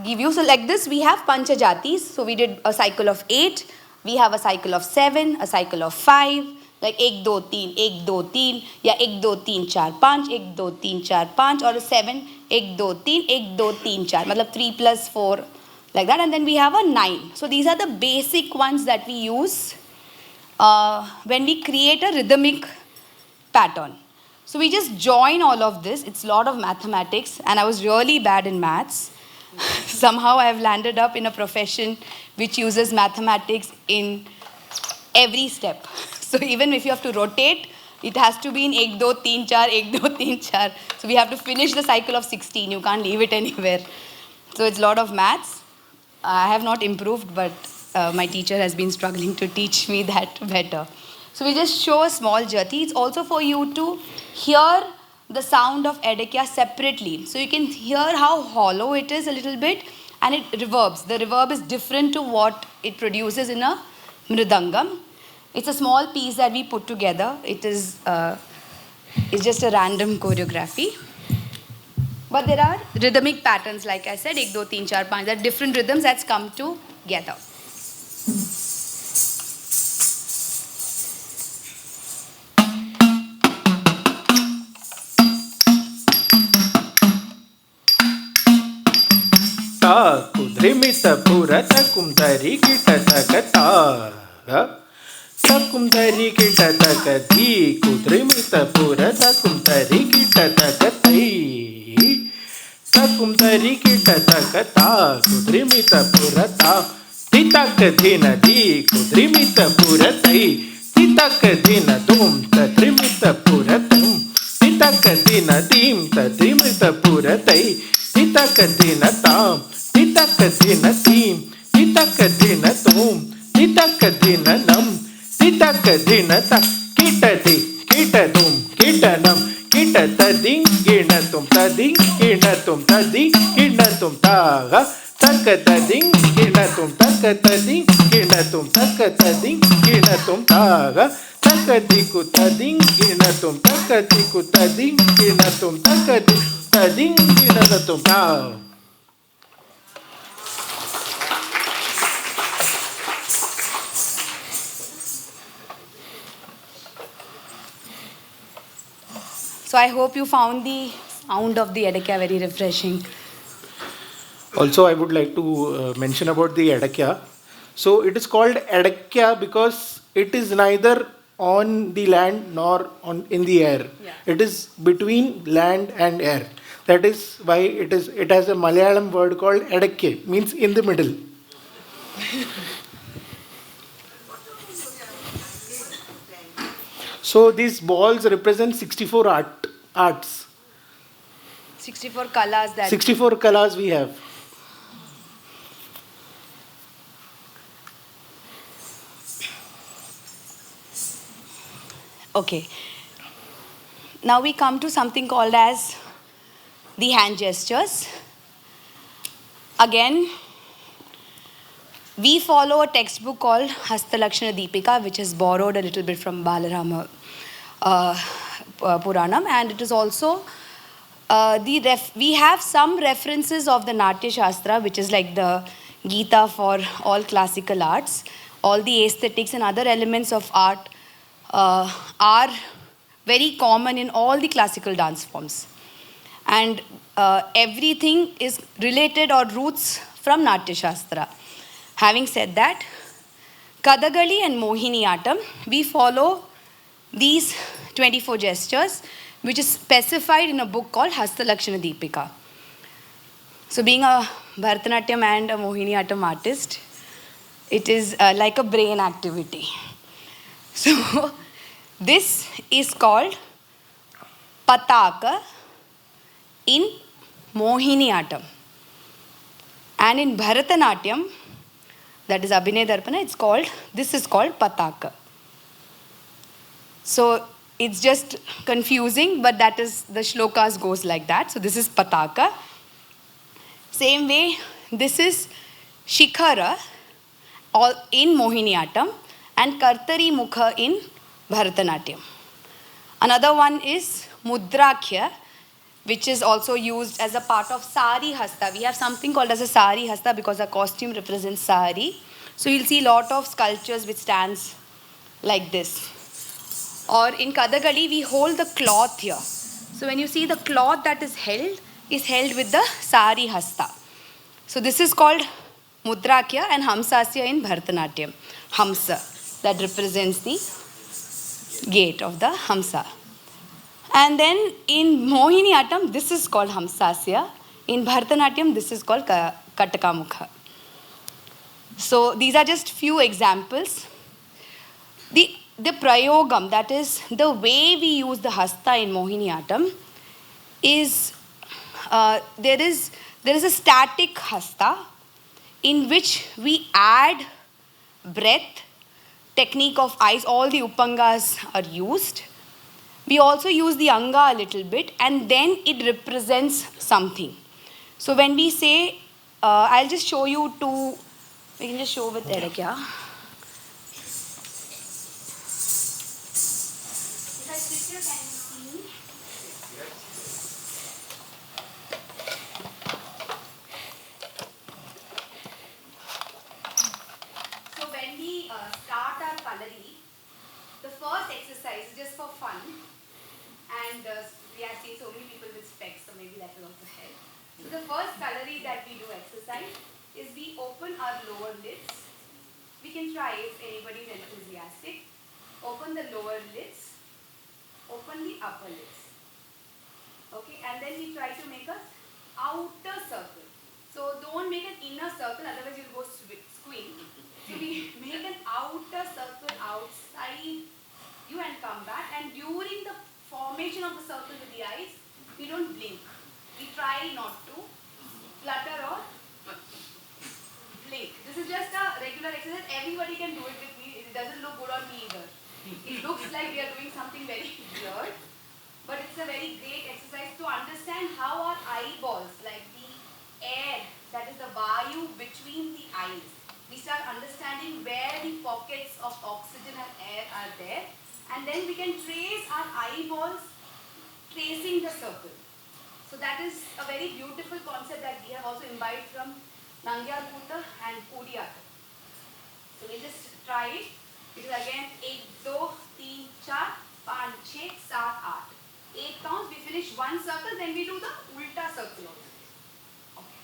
give you, so like this, we have Panchajatis. So we did a cycle of 8. We have a cycle of 7, a cycle of 5. Like 1, 2, 3, 1, 2, 3, या 1, 2, 3, 4, 5, 1, 2, 3, 4, 5, or a 7, 1, 2, 3, 1, 2, 3, 4, मतलब 3 plus 4, like that. And then we have a 9. So these are the basic ones that we use when we create a rhythmic pattern. So we just join all of this. It's a lot of mathematics, and I was really bad in maths. Somehow I have landed up in a profession which uses mathematics in every step. So even if you have to rotate, it has to be in 1, 2, 3, 4, 1, 2, 3, 4. So we have to finish the cycle of 16. You can't leave it anywhere. So it's a lot of maths. I have not improved, but my teacher has been struggling to teach me that better. So we just show a small jati. It's also for you to hear the sound of edekya separately. So you can hear how hollow it is a little bit, and it reverbs. The reverb is different to what it produces in a mridangam. It's a small piece that we put together. It's just a random choreography. But there are rhythmic patterns, like I said, 1, 2, 3, 4, 5. There are different rhythms that's come together.
Ta kudrimita purata kumdari kitataka ta. Kumdari kitataka di kudrimita purata kumdari kitataka ti. तकुम तरी kit तकता कुद्रिमित पुरता तितक दिन दी कुद्रिमित पुरतई तितक दिन तुम तद्रिमित पुरतम तितक दिन दीम तद्रिमित पुरतई तितक दिन ताम तितक दिन तीम तितक दिन तुम तितक दिन नम तितक दिन तक किट दी किट तुम किट नम किट तदिंग गिण तुम तदिंग गिण तुम तदिंग गिण तुम ताग तक तदिंग गिण तुम तक तदिंग गिण तुम तक तदिंग गिण तुम ताग तक दिकु तदिंग गिण तुम तक दिकु तदिंग गिण तुम तक तदिंग गिण तुम ताग.
So I hope you found the sound of the Edekya very refreshing.
Also, I would like to mention about the Edekya. So, it is called Edekya because it is neither on the land nor in the air.
Yeah.
It is between land and air. That is why it has a Malayalam word called Edekke, means in the middle. So these balls represent 64 arts.
64 kalas that.
64 kalas we have.
Okay. Now we come to something called as the hand gestures. Again, we follow a textbook called Hastalakshana Deepika, which is borrowed a little bit from Balarama Puranam, and it is also we have some references of the Natya Shastra, which is like the Gita for all classical arts. All the aesthetics and other elements of art are very common in all the classical dance forms. And everything is related or roots from Natya Shastra. Having said that, Kadagali and Mohiniyattam, we follow these 24 gestures, which is specified in a book called Hastalakshana Deepika. So being a Bharatanatyam and a Mohiniyattam artist, it is like a brain activity. So this is called Pataka in Mohiniyattam. And in Bharatanatyam, that is Abhinay Darpana, this is called Pataka. So it's just confusing, but that is, the shlokas goes like that. So this is Pataka. Same way, this is Shikhara in Mohiniyattam and Kartari Mukha in Bharatanatyam. Another one is Mudrakhya, which is also used as a part of Sari Hasta. We have something called as a Sari Hasta because our costume represents Sari. So you'll see a lot of sculptures which stands like this. Or in Kadagali, we hold the cloth here. So when you see the cloth that is held with the Sari Hasta. So this is called Mudrakhya and Hamsasya in Bharatanatyam. Hamsa, that represents the gate of the Hamsa. And then in Mohiniyattam, this is called Hamsasya. In Bharatanatyam, this is called Katakamukha. So these are just few examples. The prayogam, that is the way we use the hasta in Mohiniyattam, is there is a static hasta in which we add breath, technique of eyes, all the upangas are used. We also use the anga a little bit, and then it represents something. So when we say, I'll just show you two, we can just show with Edekya. If I sit here, can you see me? So when we start our kalari, the first exercise is just for fun, and we have seen so many people with specs, so maybe that will also help. So the first kalari that we do exercise is we open our lower lids. We can try if anybody is enthusiastic. Open the lower lids, open the upper lids. Okay, and then we try to make a outer circle. So don't make an inner circle, otherwise you'll go squint. So we make an outer circle outside you and come back. And during the formation of the circle with the eyes, we don't blink. We try not to flutter or blink. This is just a regular exercise. Everybody can do it with me. It doesn't look good on me either. It looks like we are doing something very weird. But it's a very great exercise to understand how our eyeballs, like the air, that is the vayu between the eyes, we start understanding where the pockets of oxygen and air are there, and then we can trace our eyeballs tracing the circle. So that is a very beautiful concept that we have also imbibed from Nangyal Puta and Mohiniyattm. So we just try it. It is again 1, 2, 3, 4, 5, 6, 7, 8. 8 counts, we finish one circle, then we do the ulta circle also. Okay.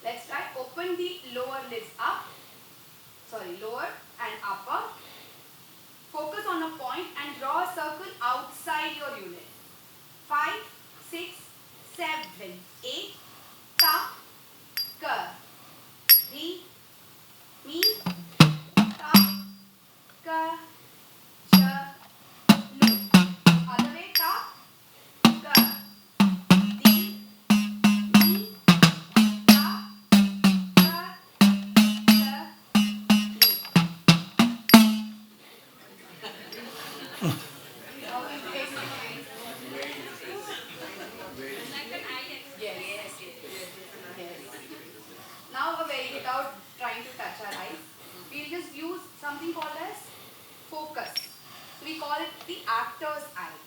Let's try. Open the lower lids up. Sorry, lower and upper. Focus on a point and draw a circle outside your unit. 5, 6, 7, 8. Ta, ka, ri, mi, ta, ka, ja, lu. Other way, ta, ka, di, mi, ta, ka, ja, lu. Now without trying to touch our eyes, we'll just use something called as focus. So we call it the actor's eye.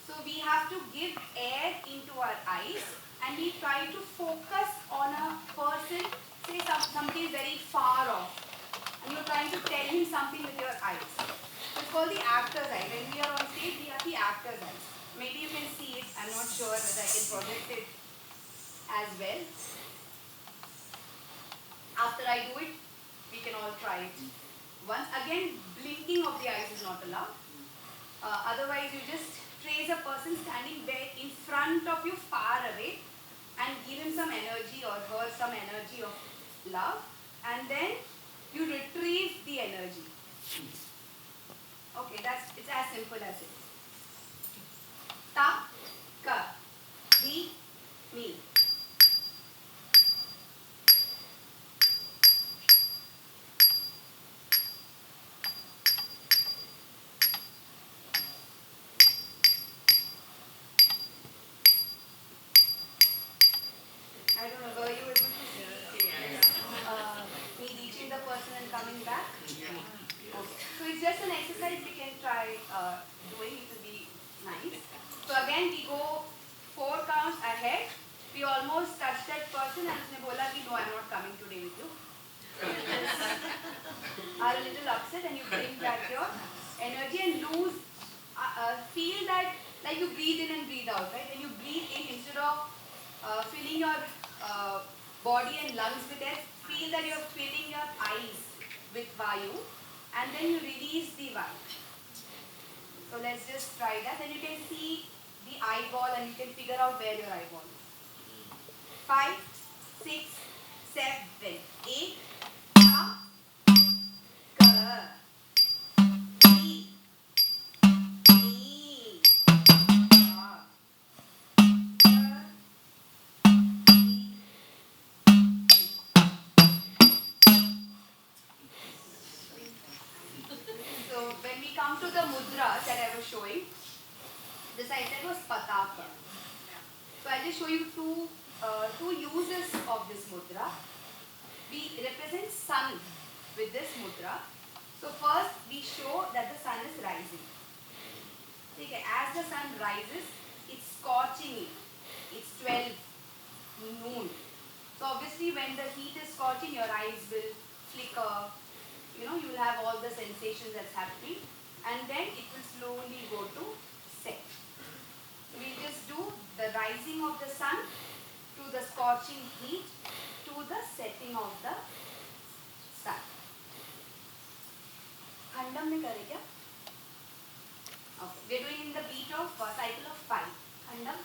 So we have to give air into our eyes and we try to focus on a person, say somebody is very far off and you're trying to tell him something with your eyes. So it's called the actor's eye. When we are on stage, we have the actor's eyes. Maybe you can see it. I'm not sure whether I can project it as well. After I do it, we can all try it. Once again, blinking of the eyes is not allowed. Otherwise, you just trace a person standing there in front of you, far away, and give him some energy or her some energy of love, and then you retrieve the energy. Okay, it's as simple as it. Ta, ka, di, mi. I don't know, were you able to see me reaching the person and coming back? Okay. So it's just an exercise we can try doing. It will be nice. So again, we go 4 counts ahead. We almost touch that person and usne bola ki no, I'm not coming today with you. Are a little upset and you bring back your energy and lose, feel that like you breathe in and breathe out, right? When you breathe in, instead of filling your body and lungs with air, feel that you're filling your eyes with vayu and then you release the vayu. So let's just try that. Then you can see the eyeball and you can figure out where your eyeball is. 5, 6, 7, 8. Ta, ka, di, mi, ta, ka. So when we come to the mudras that I was showing, this I said was pataka. So I'll just show you two uses of this mudra. We represent sun with this mudra. So first we show that the sun is rising. Okay, as the sun rises, it's scorching it. It's 12 noon. So obviously when the heat is scorching, your eyes will flicker. You know, you will have all the sensations that's happening. And then it will slowly go to set. So we'll just do the rising of the sun to the scorching heat to the setting of the sun. Khandam mein kare kya? Okay, we're doing in the beat of cycle of 5. Khandam.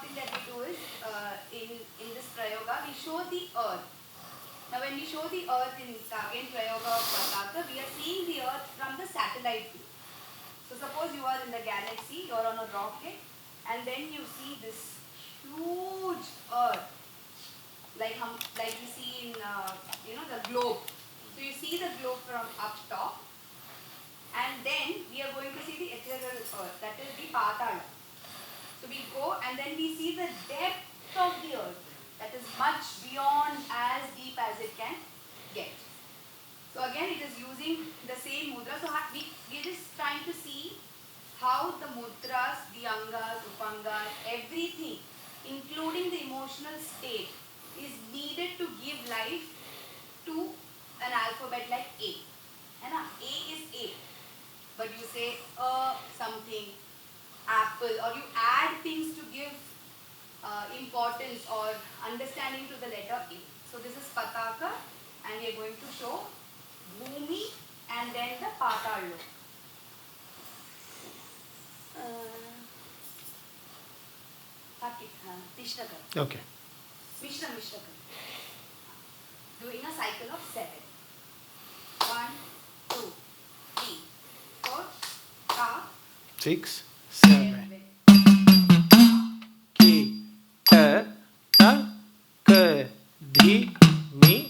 thing that we do is, in this prayoga, we show the earth. Now when we show the earth in again prayoga of Pataka, we are seeing the earth from the satellite view. So suppose you are in the galaxy, you are on a rocket, and then you see this huge earth, like you see in the globe. So you see the globe from up top, and then we are going to see the ethereal earth, that is the Patala. So we go and then we see the depth of the earth, that is much beyond as deep as it can get. So again it is using the same mudra. So we're just trying to see how the mudras, the angas, upangas, everything, including the emotional state, is needed to give life to an alphabet like A. A is A. But you say something, apple, or you add things to give importance or understanding to the letter A. So this is Pataka, and we are going to show Bhumi and then the Patal Lok.
Okay.
Mishra. Doing a cycle of 7. 1, 2, 3, 4, ka,
6, 7. Ki, ta, ta, ka, dhi, mi.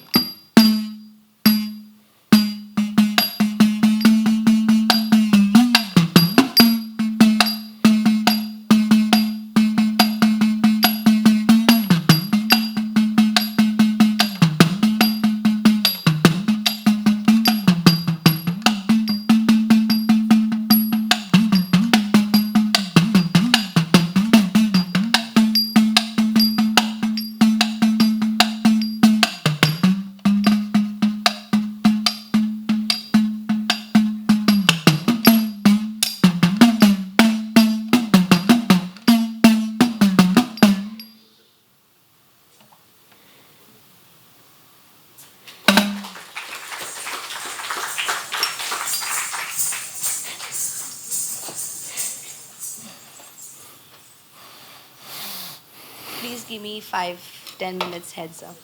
Please give me 5-10 minutes heads up.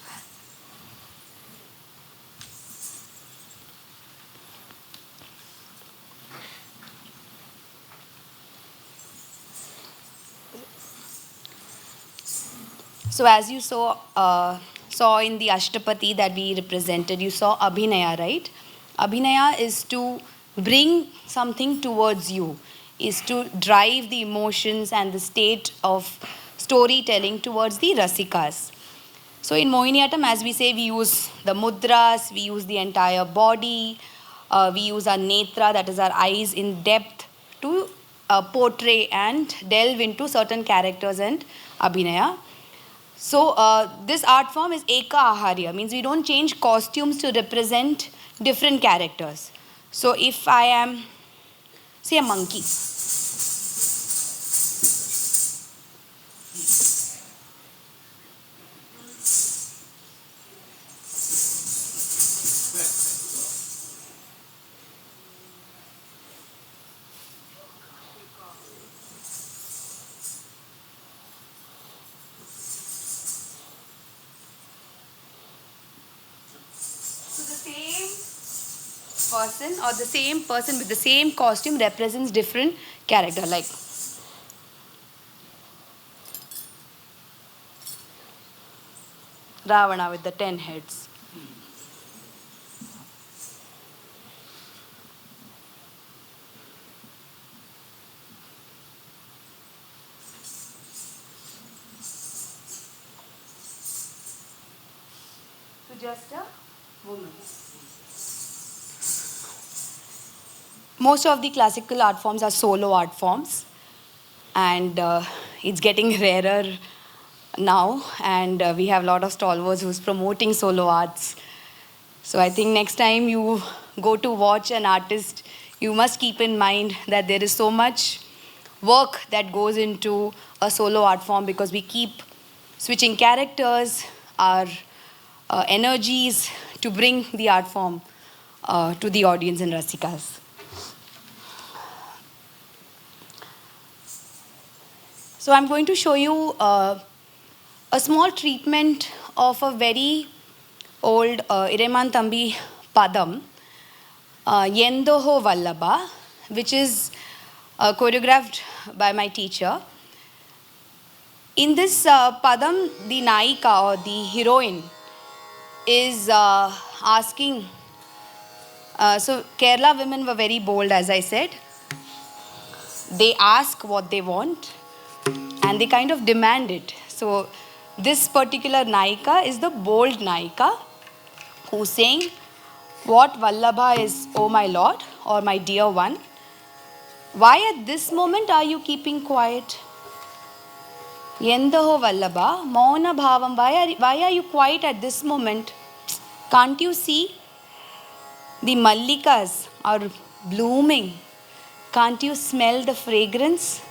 So as you saw in the Ashtapati that we represented, you saw Abhinaya, right? Abhinaya is to bring something towards you, is to drive the emotions and the state of storytelling towards the Rasikas. So in Mohiniyattam, as we say, we use the mudras, we use the entire body, we use our netra, that is our eyes in depth, to portray and delve into certain characters and Abhinaya. So this art form is Eka Aharya, means we don't change costumes to represent different characters. So if I am, say, a monkey. Person or the same person with the same costume represents different character, like Ravana with the 10 heads. So just a woman. Most of the classical art forms are solo art forms, and it's getting rarer now, and we have a lot of stalwarts who's promoting solo arts. So I think next time you go to watch an artist, you must keep in mind that there is so much work that goes into a solo art form, because we keep switching characters, our energies to bring the art form to the audience and Rasikas. So I'm going to show you a small treatment of a very old Ireman Thambi Padam, Yendoho Vallabha, which is choreographed by my teacher. In this Padam, the Naika or the heroine is asking, so Kerala women were very bold, as I said. They ask what they want and they kind of demand it. So this particular Naika is the bold Naika who's saying, what Vallabha is, oh my lord, or my dear one, why at this moment are you keeping quiet? Yendaho Vallabha, Mauna Bhavam, why are you quiet at this moment? Can't you see? The Mallikas are blooming. Can't you smell the fragrance?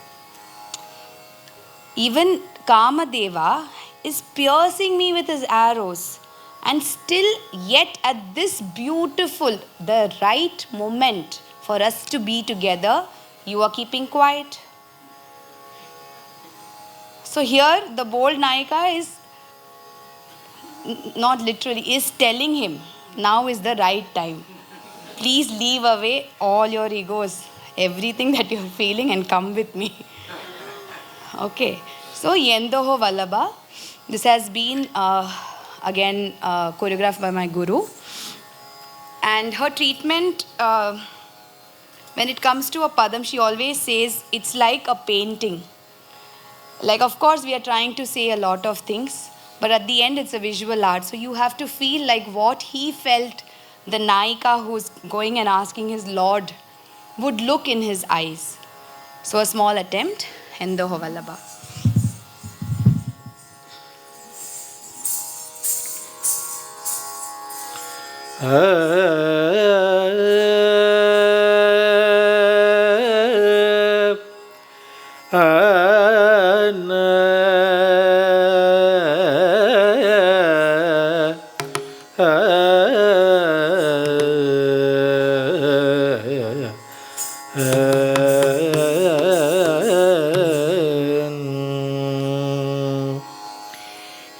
Even Kamadeva is piercing me with his arrows. And still, yet at this beautiful, the right moment for us to be together, you are keeping quiet. So here, the bold Naika is, not literally, is telling him, now is the right time. Please leave away all your egos, everything that you're feeling, and come with me. Okay, so Yendoho Vallabha, this has been again choreographed by my guru. And her treatment, when it comes to a padam, she always says it's like a painting. Like, of course, we are trying to say a lot of things, but at the end, it's a visual art. So you have to feel like what he felt, the Naika who's going and asking his Lord, would look in his eyes. So a small attempt, Yendoho Vallabha.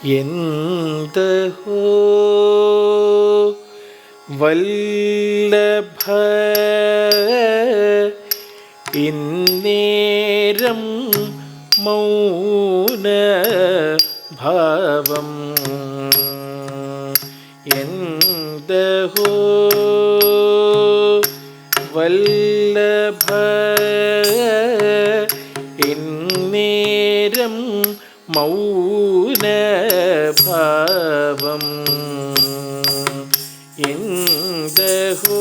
Yendaho Vallabha Inneram Mauna Bhavam Yendaho Vallabha Inneram Mauna Bhavam Yendaho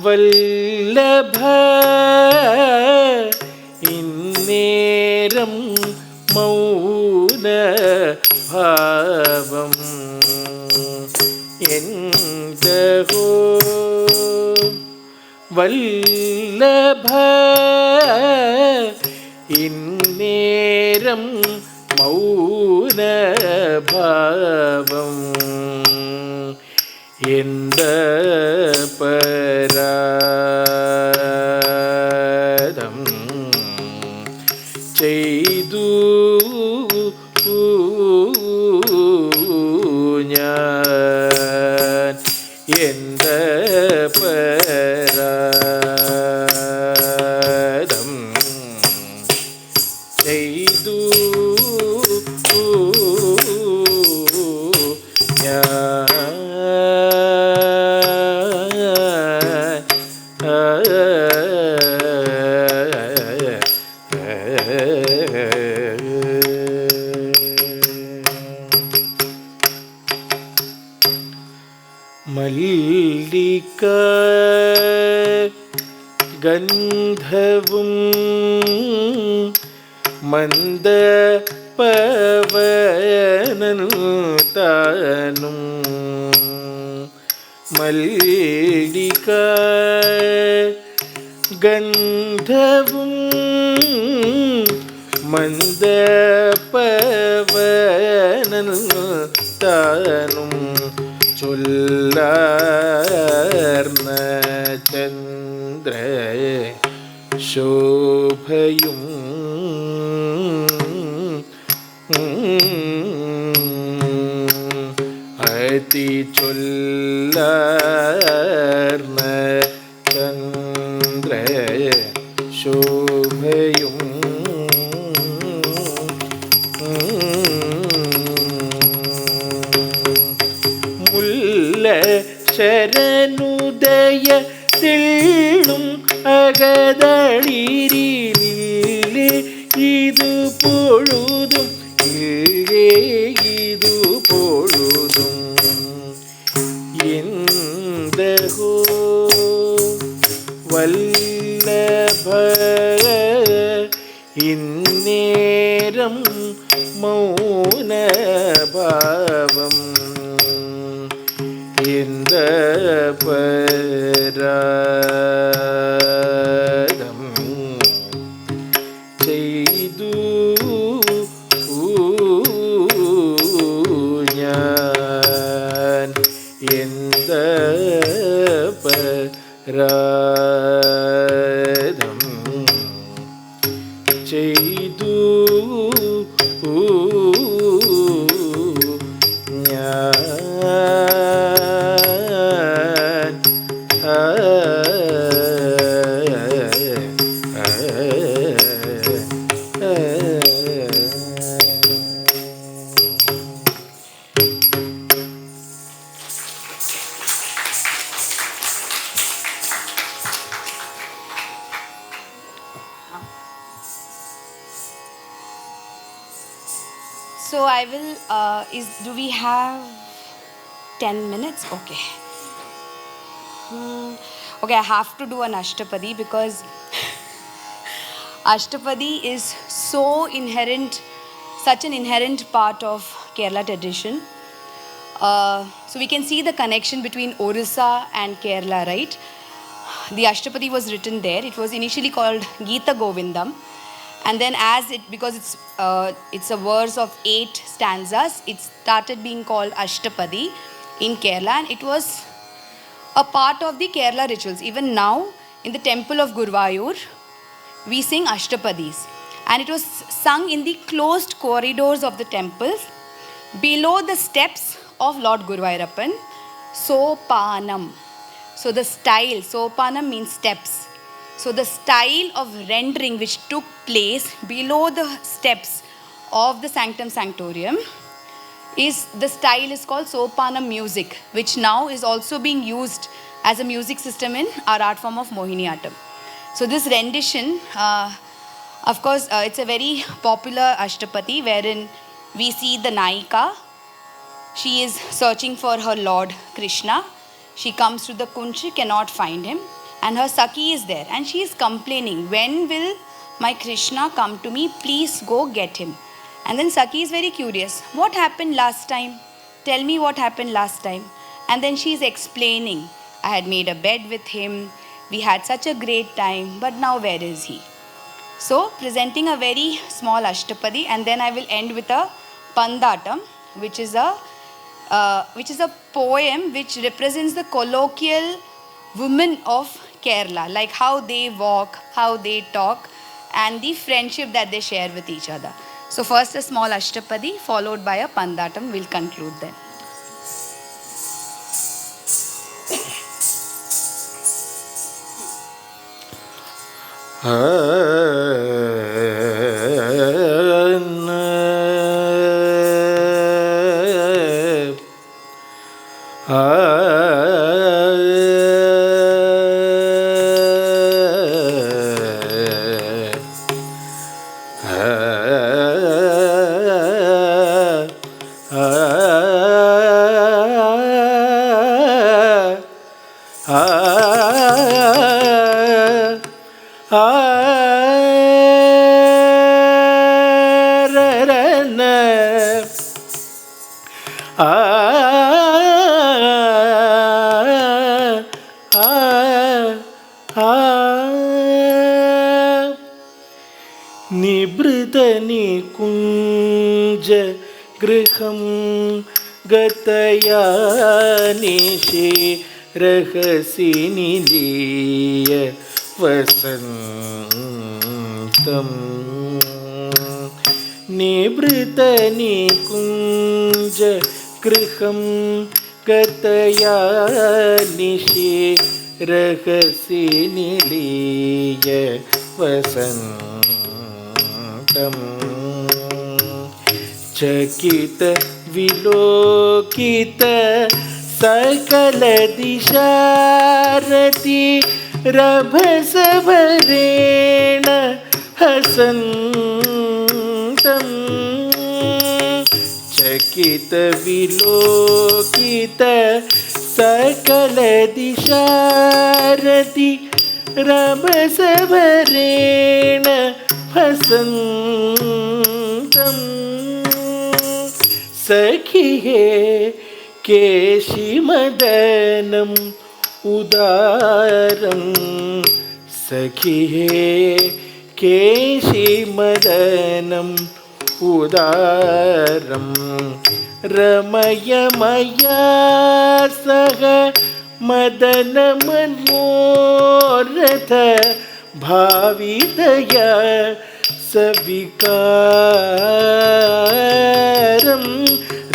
Vallabha Inneram Mauna Bhavam Yendaho Vallabha Inneram Mauna Bhavam Yenda Paradam Cheidu Nyan Yenda Paradam Cheidu Mallika Gandhavum Manda Pavanantanum Mallika Gandhavum Manda Pavanantanum Chollarna Chandra Shobhayum ശ്രുതി ചൊല്ലാർന്ന ചന്ദ്ര ശോഭയും മുല്ല ശരനുദയ തെള്ളും അകതളിരിലെ ഇതു പൊഴുതും ഇതു പൊഴുതും എന്തഹോ വല്ലഭ ഇന്നേരം മൗനഭാവം എന്ത പരാധം ചെയ്തു ഞാൻ എന്ത പരാധം ചെയ്തു
So I will, do we have 10 minutes? Okay. Okay, I have to do an Ashtapadi because Ashtapadi is so inherent, such an inherent part of Kerala tradition. So we can see the connection between Orissa and Kerala, right? The Ashtapadi was written there. It was initially called Geeta Govindam. And then because it's a verse of 8 stanzas, it started being called Ashtapadi in Kerala. And it was a part of the Kerala rituals. Even now, in the temple of Guruvayur, we sing Ashtapadis. And it was sung in the closed corridors of the temples, below the steps of Lord Guruvayurappan, Sopanam. So the style, Sopanam means steps. So the style of rendering which took place below the steps of the Sanctum Sanctorium the style is called Sopanam music, which now is also being used as a music system in our art form of Mohiniyattam. So this rendition, of course, it's a very popular Ashtapadi wherein we see the Naika. She is searching for her Lord Krishna. She comes to the Kund, she cannot find him. And her Saki is there. And she is complaining, when will my Krishna come to me? Please go get him. And then Saki is very curious. What happened last time? Tell me what happened last time. And then she is explaining. I had made a bed with him. We had such a great time. But now where is he? So presenting a very small Ashtapadi. And then I will end with a Pandatam, which is a poem which represents the colloquial women of Kerala, like how they walk, how they talk, and the friendship that they share with each other. So first a small Ashtapadi followed by a Pandatam. We'll conclude then.
निभृतनिकुञ्ज गृहं गतया निशे रहसि निलीय वसन्तम् निभृतनिकुञ्ज गृहं गतया निशिरहसि निलीय वसन्तम् चकित विलोकित सकल दिशारति रभसभरेण हसन्तम् चकित विलोकित सकल दिशारति रभसभरेण हसन्तम् सखी हे केशिमदनम् उदारं सखी हे केशिमदनम् उदारं रमय मया सह मदनमनोरथ भावितया सविकारं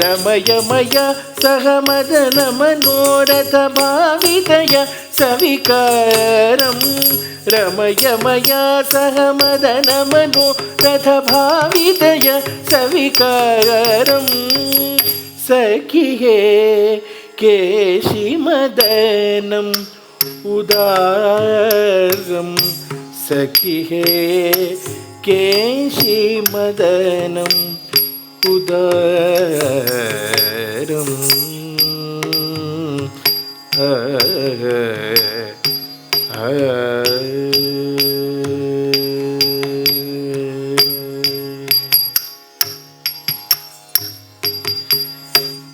रमय मया सह मदनमनोरथ भावितया सविकारं रमय मया सह मदनमनोरथ भावितया सविकारं सखी हे केशिमदनम् उदारं सखी हे केशिमदनम् उदारम्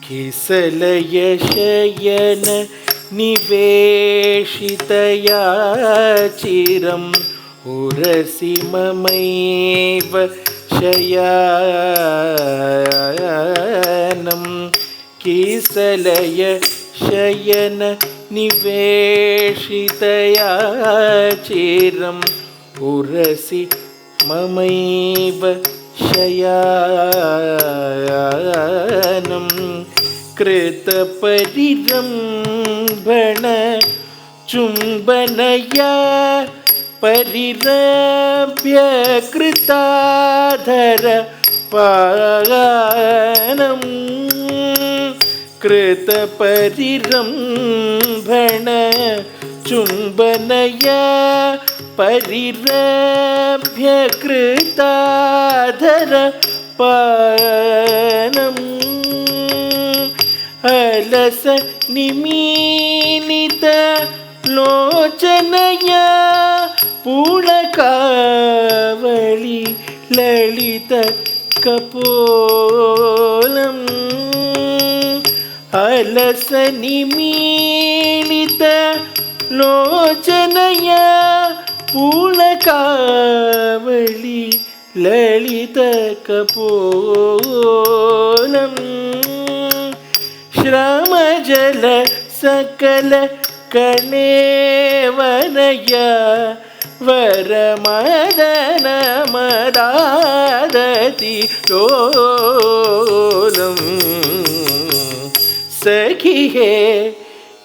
किसलय शयन निवेशितया चिरम् उरसि ममैव शयानम् किसलय शयन निवेशितया चिरम् उरसि ममैव शयानम् कृतपरिरम्भण चुम्बनया परिरभ्य कृताधर पानम् कृतपरिरम्भण चुम्बनया परिरभ्य कृताधर पानम् अलस निमीलित लोचनया पूर्णकावली ललित कपोलम् अलस निमीलित लोचनया पूर्णकावली ललित कपोलम् श्रमजल सकल कणेवनया वरमदन मदादति लोलम् सखी हे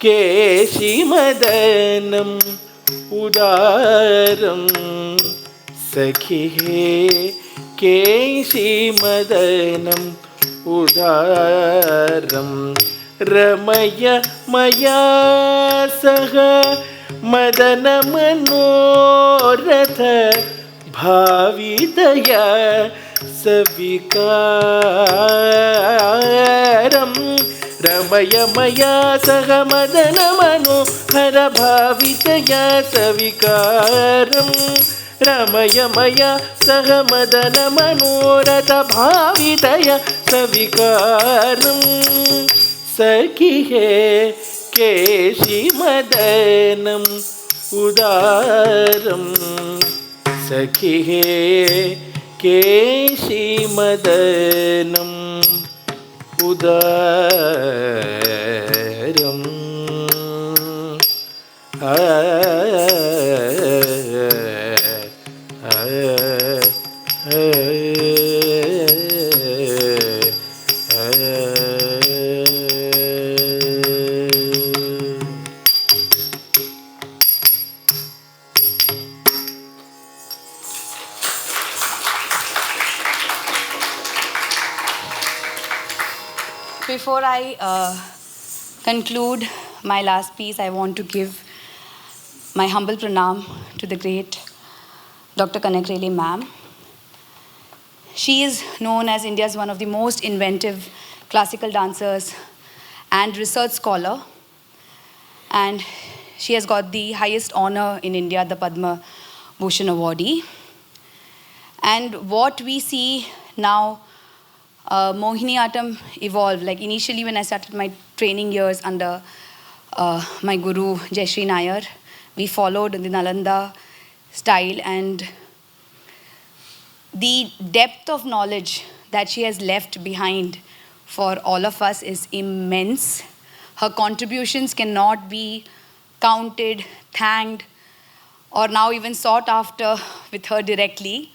केशिमदनम् उदारं सखी हे केशिमदनम् उदारं रमय मया सह मदनमनोरथ भावितया सविकारं रमय मया सह मदनमनोहर भावितया सविकारं रमय मया सह मदनमनोरथ भावितया सविकारं सखी हे केशिमदनम् उदारं सखी हे केशिमदनम् उदारम्
Before I conclude my last piece, I want to give my humble pranam to the great Dr. Kanakreli ma'am. She is known as India's one of the most inventive classical dancers and research scholar. And she has got the highest honor in India, the Padma Bhushan awardee. And what we see now, Mohiniyattam evolved. Like initially when I started my training years under my guru, Jayashree Nair, we followed the Nalanda style, and the depth of knowledge that she has left behind for all of us is immense. Her contributions cannot be counted, thanked, or now even sought after with her directly.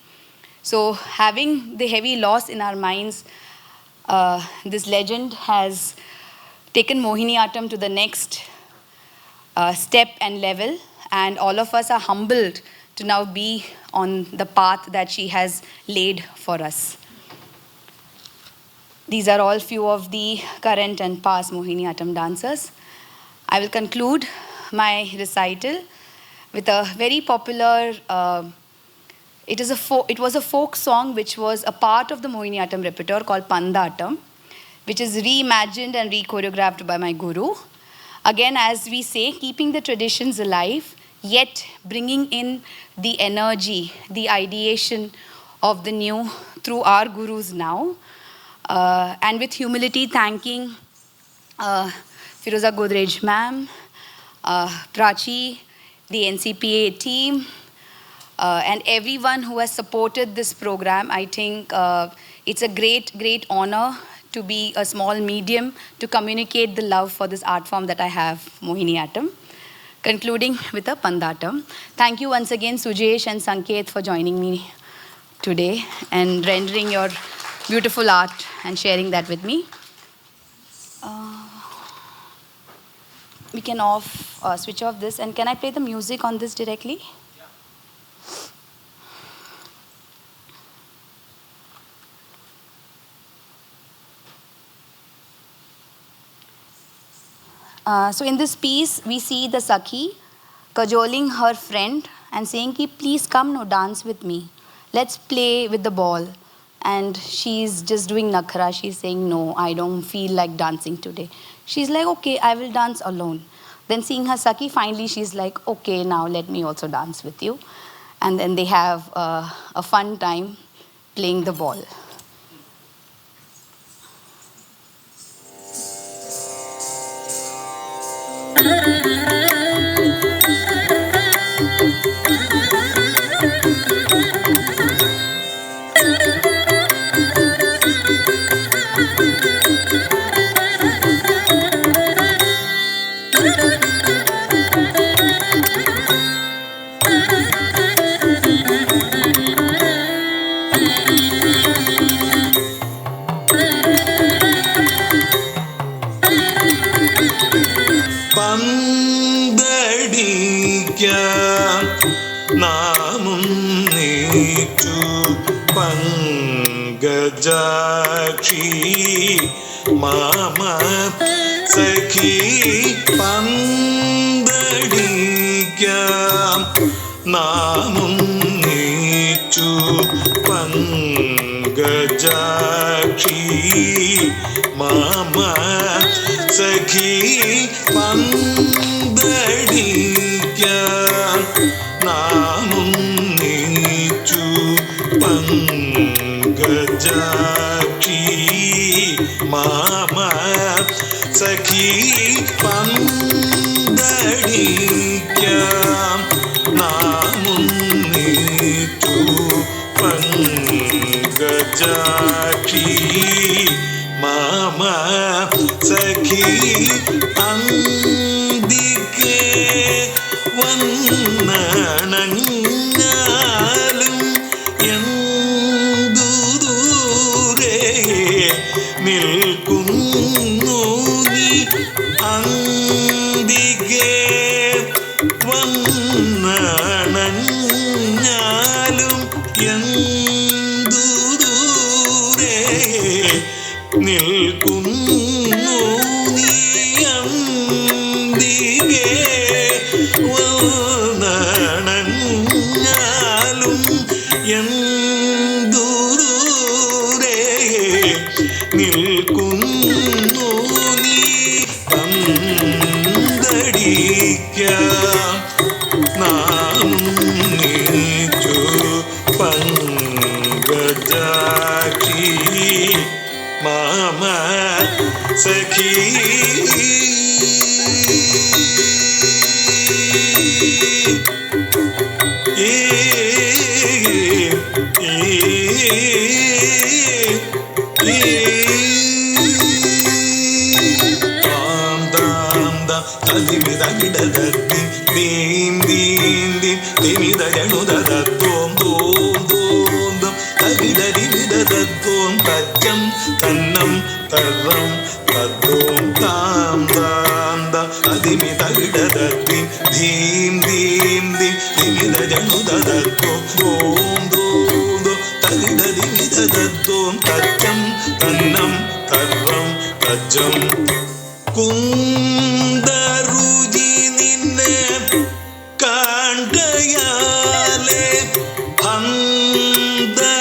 So having the heavy loss in our minds, this legend has taken Mohiniyattam to the next step and level, and all of us are humbled to now be on the path that she has laid for us. These are all few of the current and past Mohiniyattam dancers. I will conclude my recital with a very popular, it was a folk song which was a part of the Mohiniyattam repertoire called Pandattam, which is reimagined and re-choreographed by my guru. Again, as we say, keeping the traditions alive, yet bringing in the energy, the ideation of the new through our gurus now. And with humility, thanking Firoza Godrej ma'am, Prachi, the NCPA team, and everyone who has supported this program. I think it's a great honor to be a small medium to communicate the love for this art form that I have, Mohiniyattam. Concluding with a Pandattam. Thank you once again, Sujesh and Sanket, for joining me today and rendering your beautiful art and sharing that with me. We can switch off this, and can I play the music on this directly? So in this piece, we see the Sakhi cajoling her friend and saying, please come now dance with me. Let's play with the ball. And she's just doing nakhra. She's saying, no, I don't feel like dancing today. She's like, okay, I will dance alone. Then seeing her Sakhi, finally she's like, okay, now let me also dance with you. And then they have a fun time playing the ball.
Jachi Mama Sakhi Pandadikya Namun Nichu Pangajachi Mama Sakhi Pandadikya Namun Nichu Pangajachi Mama Sakhi Pandadikya Namunitu Pangajachi Mama Sakhi Andike Vannananyalum Nilkunnu ni andige vannananyalum endu dure നിൽക്കുന്നു നീയന്തികെ വന്നണഞ്ഞാലും എന്തുദൂരെ നിൽക്കുന്നു നീ പന്തടിക്കാം നാം നീച്ചു Pankajakshi mama സഖി തതിമിതകിടതത്തി ദീം ദീം ദീം ദിമിത ജനുദതത്തോം തോം തോം ദം തകിടരിമിതതത്തോം തജ്ജം തന്നം തർറം തദ്ദോം താം താം the തതിമിതകിടതത്തി ധീം ദീം ദീം ദിമിത ജനുദതത്തോം തോം തോം ദോ തകിടരിമിതതത്തോം തജ്ജം തന്നം തർറം തജ്ജം കുന്ദരുചി നിന്നെ കാണ്ടയാലേ അന്തരമേ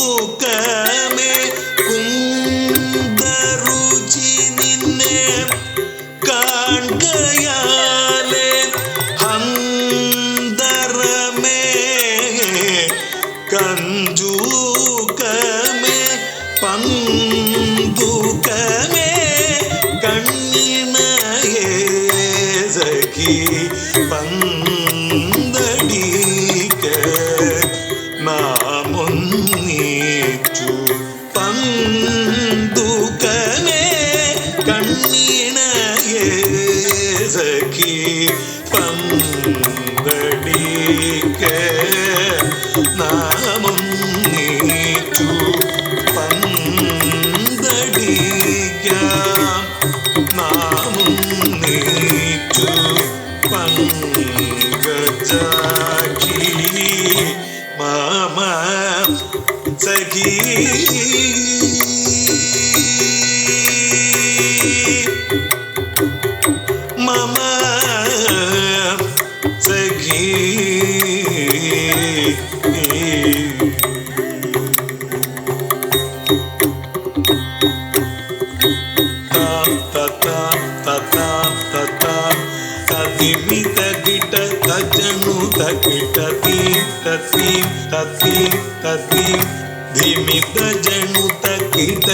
കഞ്ചൂക്കമേ കുന്ദരുചി നിന്നെ കാണ്ടയാലേ അന്തരമേ കഞ്ചൂക്കമേ പന്തുകമേ കണ്ണിണയേ സഖി പന്തടിക്ക നാമൊന്നീച്ചു പന്തുകമേ കണ്ണിണയേ സഖി പന്തടിക്ക നാമൊന്നീച്ചു പന്തടിക്കാം നാമും നീച്ചു പങ്കജാക്ഷി മാമ സഖി മമ സഖി തതിമിത കിട്ട തജനു തകിട്ട തീ തീ തീ തീ ധിമിത ജനു തകിട്ട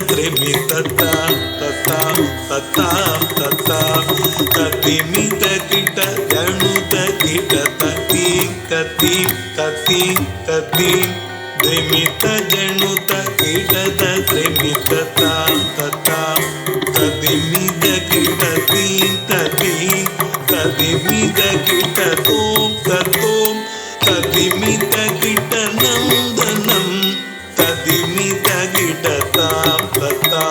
ത്രിമിത തത്താ തത്താ തത്താ തതിമിത കിട്ട ജനു തകിട്ട തീ തീ തീ തീ ധിമിത ജനു തകിട്ട ത്രിമിത തത്താ തതിമിത കിട്ട തീ തീ തതിമിത കിട്ട തോം തത്തോം തതിമിത കിട്ട നന്ദനം തതിമിത കിട്ട താം തത്താ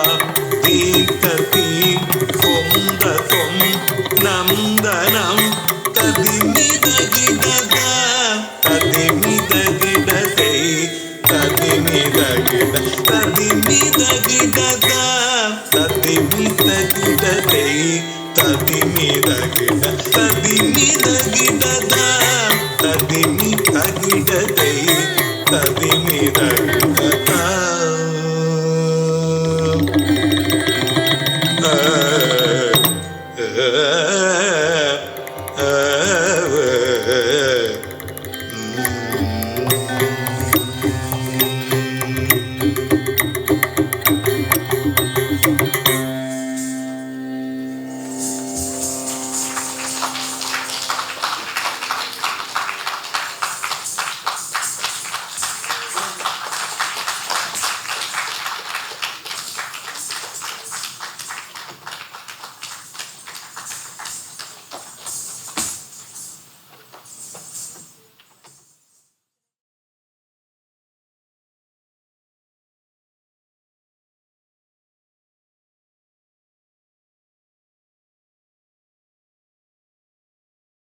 തീം തീം ത്വം തത്വം നന്ദനം തതിമിത കിട്ട തതിമിത കിട്ട തൈ തതിമിത കിട്ട തതിമിത കിട്ട തതിമിത കിട്ട തൈ തതിമിത കിട തതിമിത കിട തതിമിത കിട തൈ തതിമിത കിട